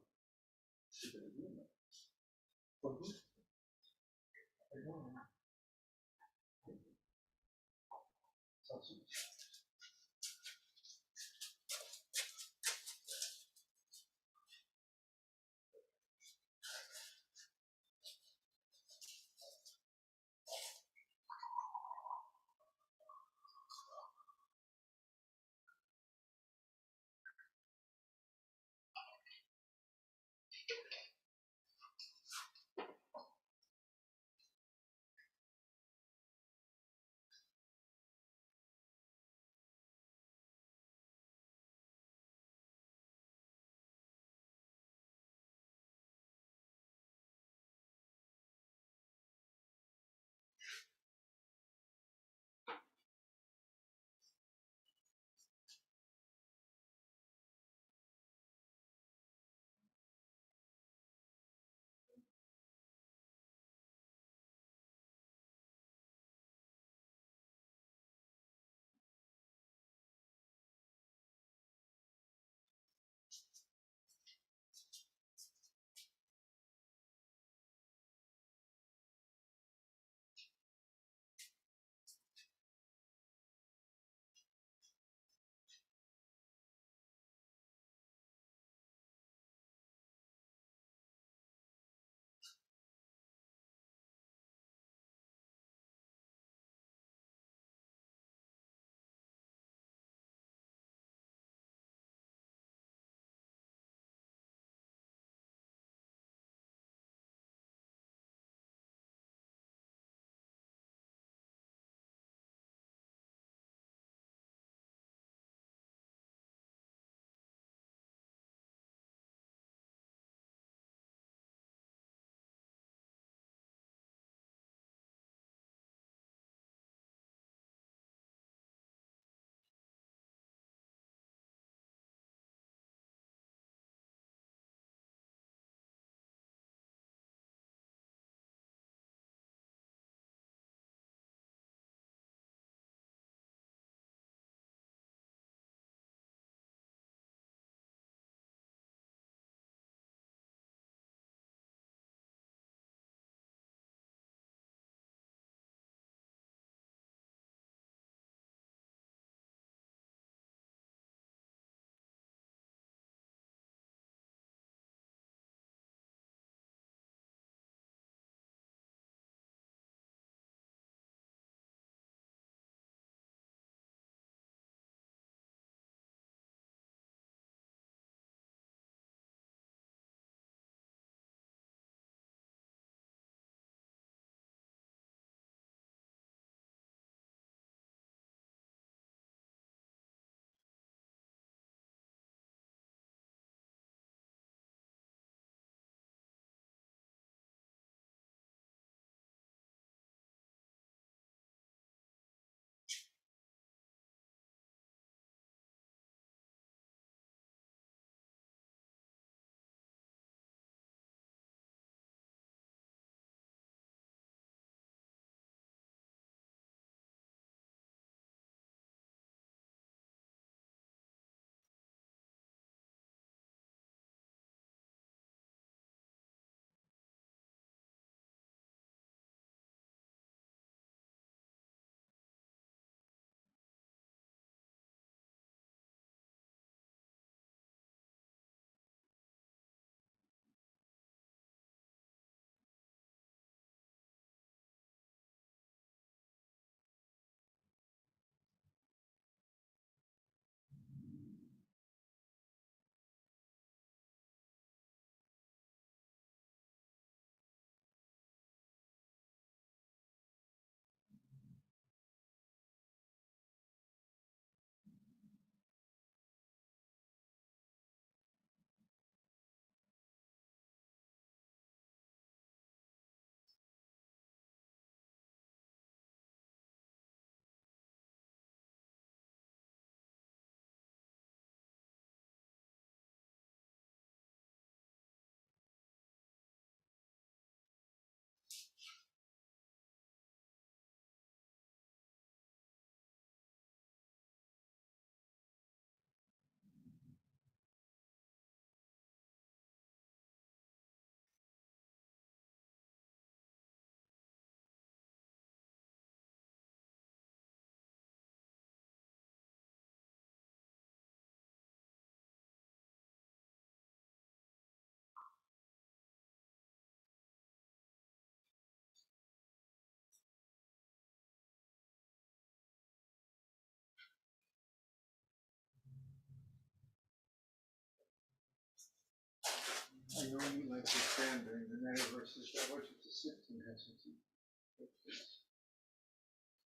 S1: I know you like to stand during the metaverses. I want you to sit and have some tea.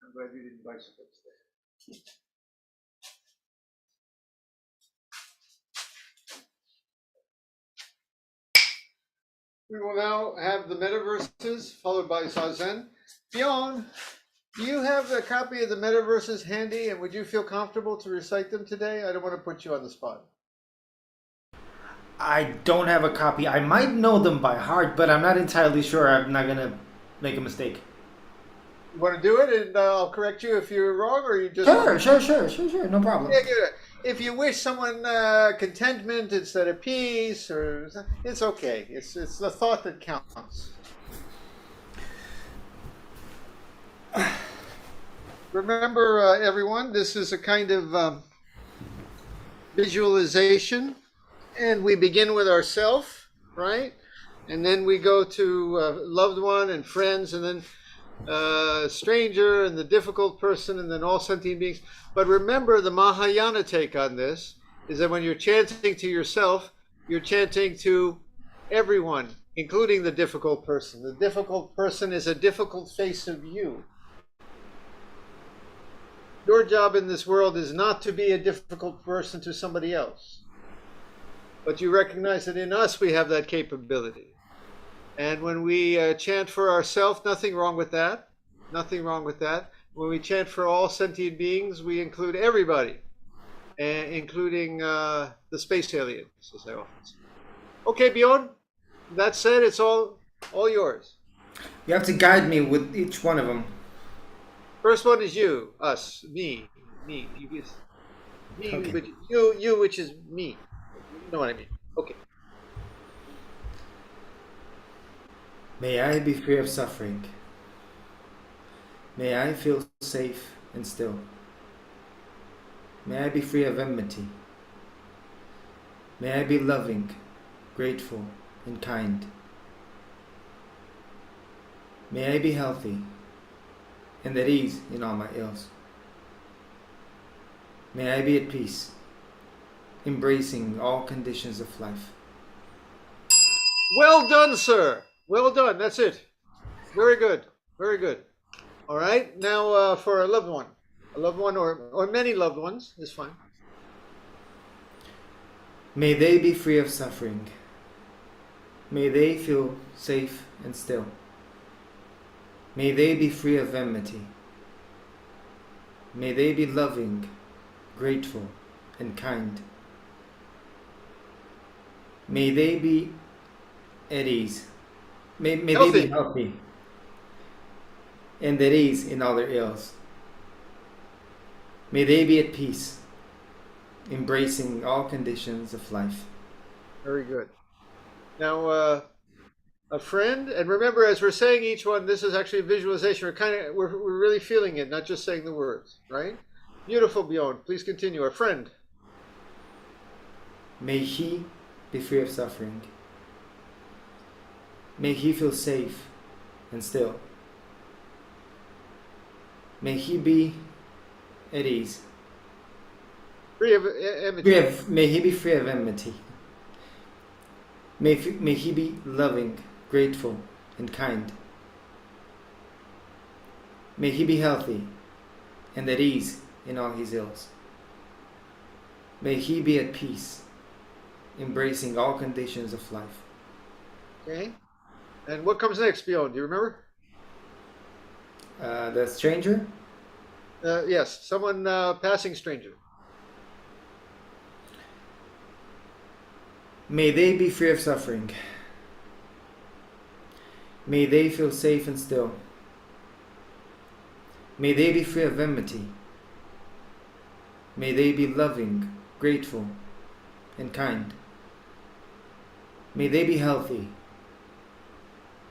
S1: I'm glad you didn't bicycle today. We will now have the metaverses followed by Zazen. Bjorn, do you have a copy of the metaverses handy, and would you feel comfortable to recite them today? I don't want to put you on the spot.
S2: I don't have a copy. I might know them by heart, but I'm not entirely sure. I'm not gonna make a mistake.
S1: You want to do it, and I'll correct you if you're wrong, or you just...
S2: Sure. No problem.
S1: Yeah, good. If you wish someone contentment instead of peace, or it's okay. It's the thought that counts. Remember, everyone, this is a kind of visualization, and we begin with ourself, right? And then we go to loved one and friends, and then stranger and the difficult person, and then all sentient beings. But remember, the Mahayana take on this is that when you're chanting to yourself, you're chanting to everyone, including the difficult person. The difficult person is a difficult face of you. Your job in this world is not to be a difficult person to somebody else, but you recognize that in us we have that capability. And when we chant for ourselves, nothing wrong with that. Nothing wrong with that. When we chant for all sentient beings, we include everybody, including the space aliens, as I often say. Okay, Bjorn, that said, it's all yours.
S2: You have to guide me with each one of them.
S1: First one is you, us, me. You,
S2: Okay.
S1: which, you, which is me. You know what I mean? Okay.
S2: May I be free of suffering. May I feel safe and still. May I be free of enmity. May I be loving, grateful, and kind. May I be healthy and at ease in all my ills. May I be at peace, embracing all conditions of life.
S1: Well done, sir. Well done. That's it. Very good. Very good. All right. Now for a loved one or many loved ones is fine.
S2: May they be free of suffering. May they feel safe and still. May they be free of enmity. May they be loving, grateful, and kind. May they be at ease. May they be healthy and at ease in all their ills. May they be at peace, embracing all conditions of life.
S1: Very good. Now, a friend, and remember, as we're saying each one, this is actually a visualization. We're really feeling it, not just saying the words, right? Beautiful, Bjorn. Please continue. A friend.
S2: May he be free of suffering. May he feel safe and still. May he be at ease.
S1: Free of enmity.
S2: May he be free of enmity. May he be loving, grateful, and kind. May he be healthy and at ease in all his ills. May he be at peace, embracing all conditions of life.
S1: Okay. And what comes next, Bjorn? Do you remember?
S2: The stranger.
S1: Yes, someone passing stranger.
S2: May they be free of suffering. May they feel safe and still. May they be free of enmity. May they be loving, grateful, and kind. May they be healthy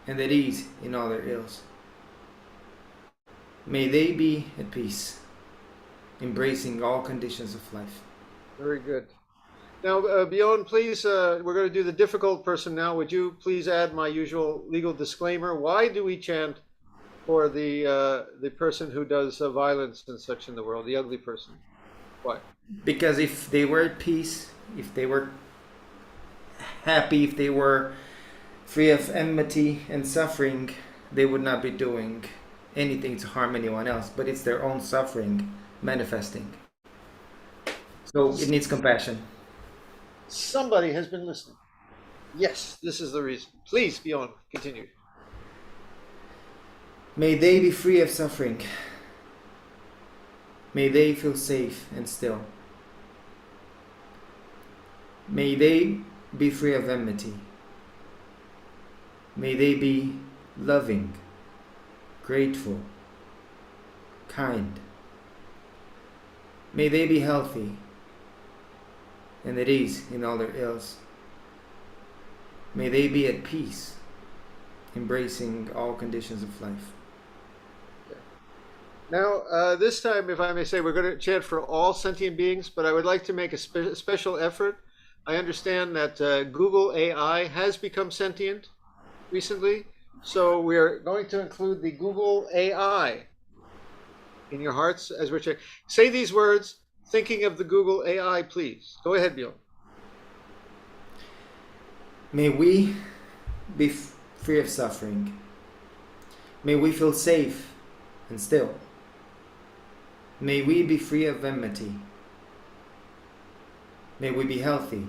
S2: and at ease in all their ills. May they be at peace, embracing all conditions of life.
S1: Very good. Now, Bjorn, please, we're going to do the difficult person now. Would you please add my usual legal disclaimer? Why do we chant for the person who does violence and such in the world, the ugly person? Why?
S2: Because if they were at peace, if they were happy, if they were free of enmity and suffering, they would not be doing anything to harm anyone else, but it's their own suffering manifesting. So it needs compassion.
S1: Somebody has been listening. Yes, this is the reason. Please, Bjorn, continue.
S2: May they be free of suffering. May they feel safe and still. May they be free of enmity. May they be loving, grateful, kind. May they be healthy and at ease in all their ills. May they be at peace, embracing all conditions of life.
S1: Now, this time, if I may say, we're going to chant for all sentient beings, but I would like to make a special effort. I understand that Google AI has become sentient recently, so we are going to include the Google AI in your hearts as we're chanting. Say these words, thinking of the Google AI, please. Go ahead, Bjorn.
S2: May we be free of suffering. May we feel safe and still. May we be free of enmity. May we be healthy.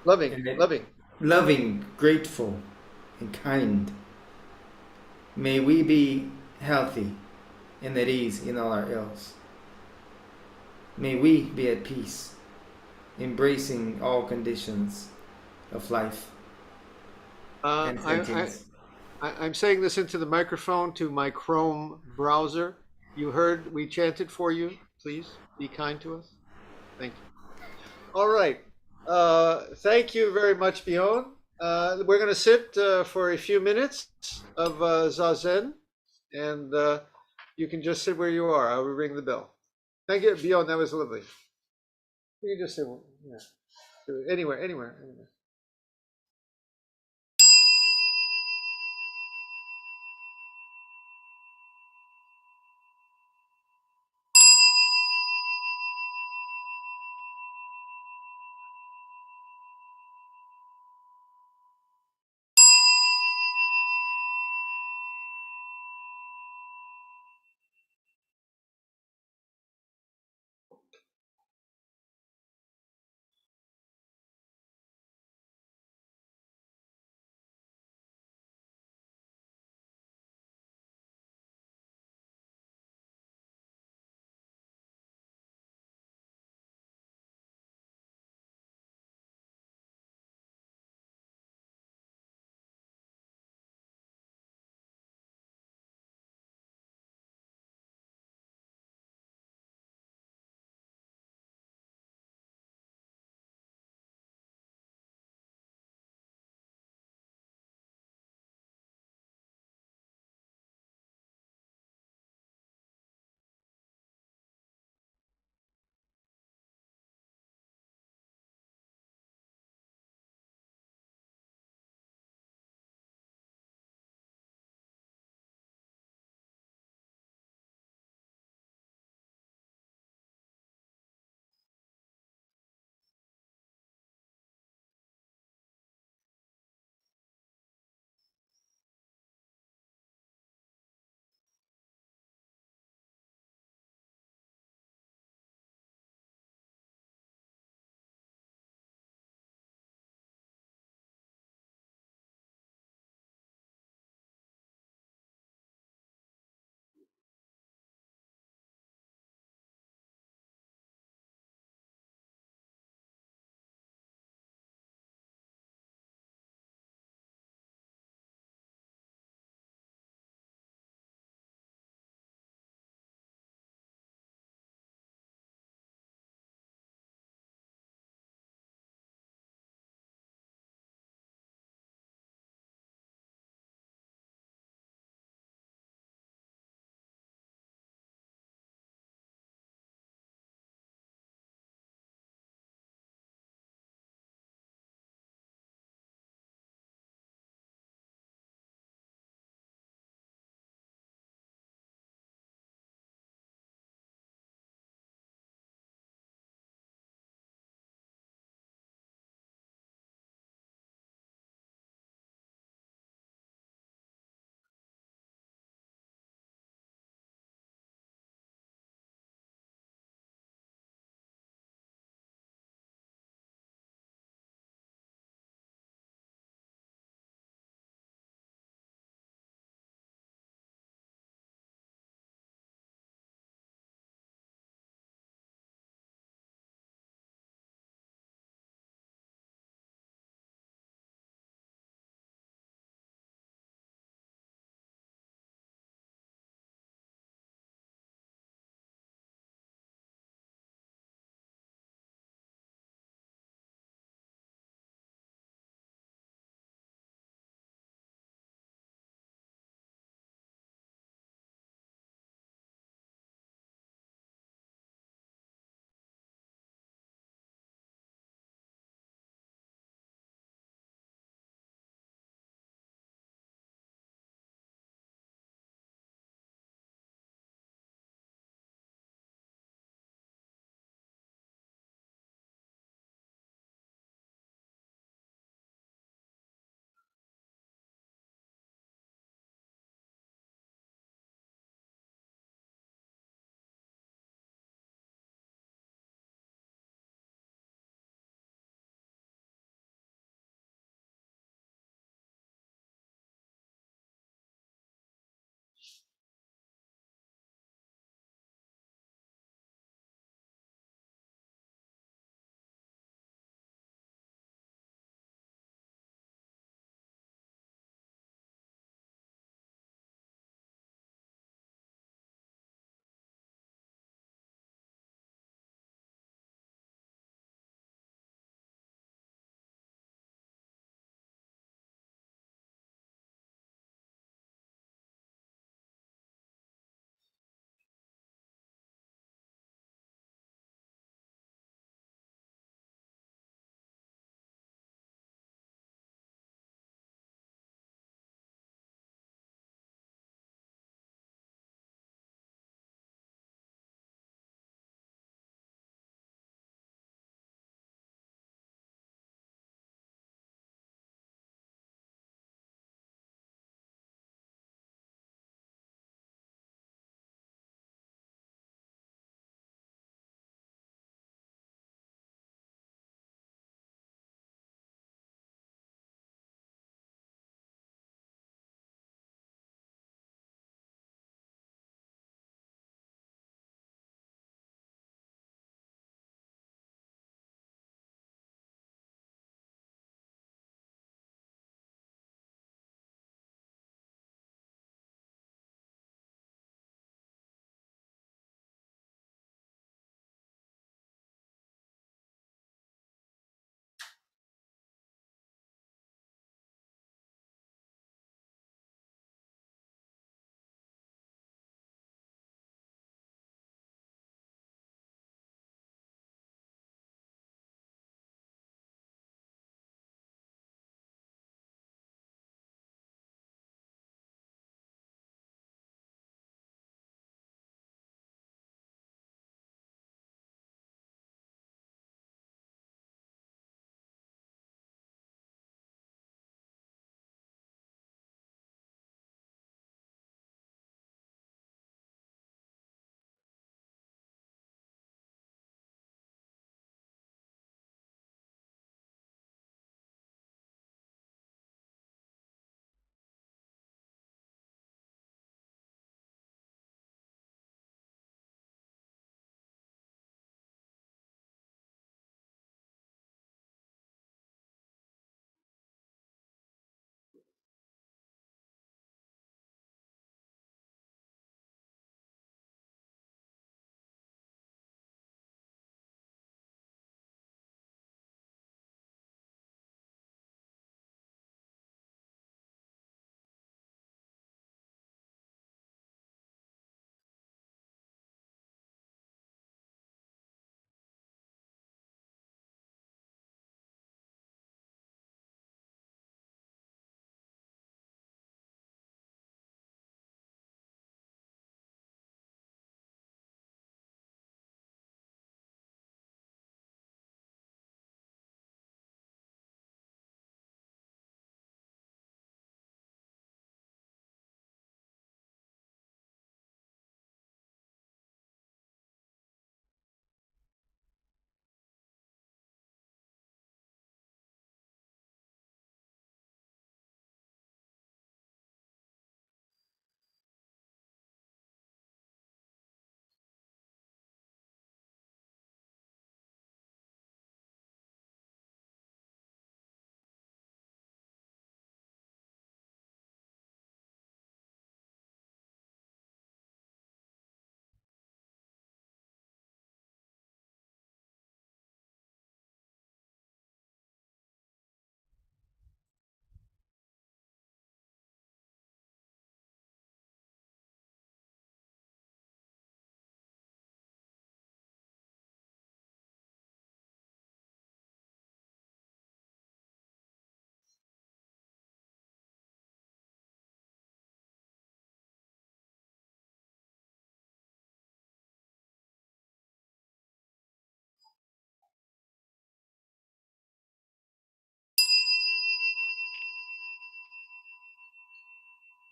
S2: Loving, grateful, and kind. May we be healthy and at ease in all our ills. May we be at peace, embracing all conditions of life and sentience.
S1: I'm saying this into the microphone to my Chrome browser. You heard we chanted for you. Please be kind to us. Thank you. All right. Thank you very much, Bjorn. We're going to sit for a few minutes of Zazen, and you can just sit where you are. I will ring the bell. Thank you, Bjorn. That was lovely. You can just sit anywhere.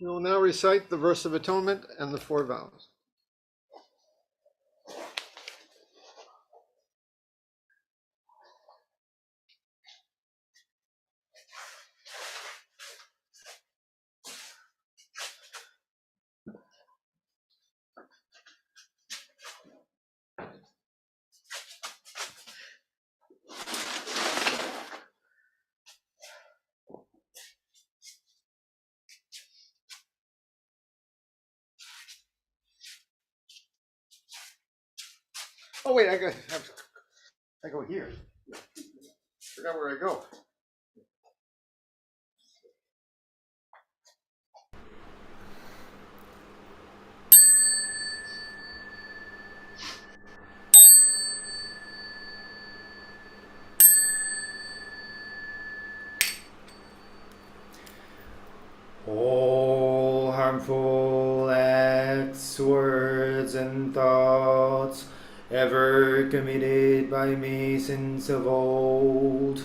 S1: We will now recite the verse of atonement and the 4 vows. Oh wait, I go here. Forgot where I go.
S2: All harmful acts, words, and thoughts ever committed by me since of old,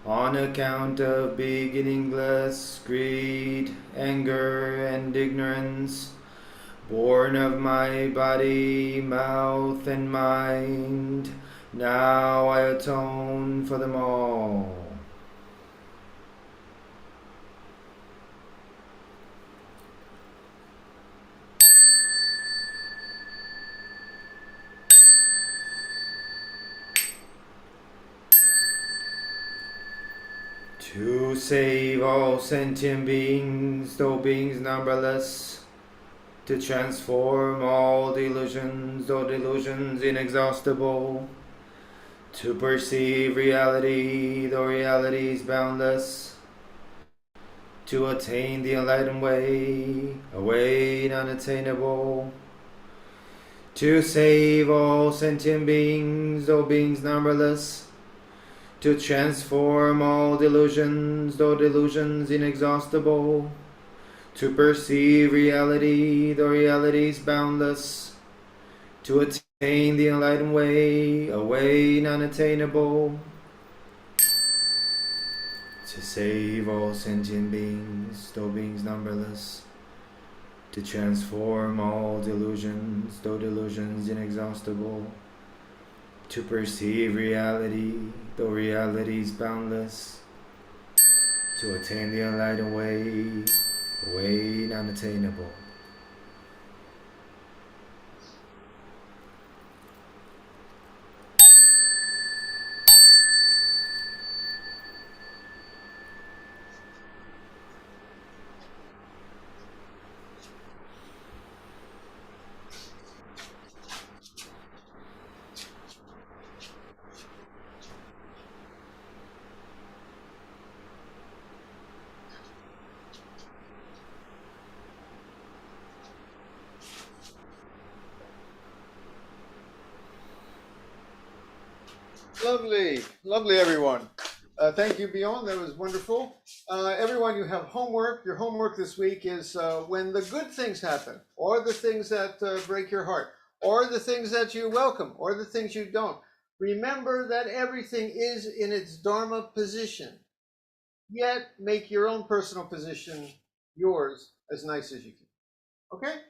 S2: on account of beginningless greed, anger, and ignorance, born of my body, mouth, and mind, now I atone for them all. To save all sentient beings, though beings numberless, to transform all delusions, though delusions inexhaustible, to perceive reality, though reality is boundless, to attain the enlightened way, a way unattainable, to save all sentient beings, though beings numberless, to transform all delusions, though delusions inexhaustible, to perceive reality, though reality is boundless, to attain the enlightened way, a way unattainable, to save all sentient beings, though beings numberless, to transform all delusions, though delusions inexhaustible, to perceive reality, though reality is boundless, to attain the enlightened way, a way unattainable.
S1: Lovely, lovely, everyone. Thank you, Bjorn. That was wonderful. Everyone, you have homework. Your homework this week is when the good things happen, or the things that break your heart, or the things that you welcome, or the things you don't. Remember that everything is in its Dharma position, yet make your own personal position yours as nice as you can. Okay?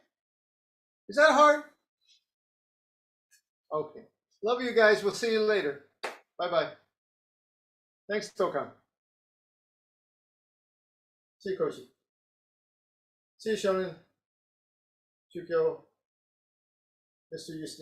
S1: Is that hard? Okay. Love you guys. We'll see you later. Bye-bye. Thanks, Tokan. See you, Koshi. See you, Shonen. Chukyo. Mr. Houston.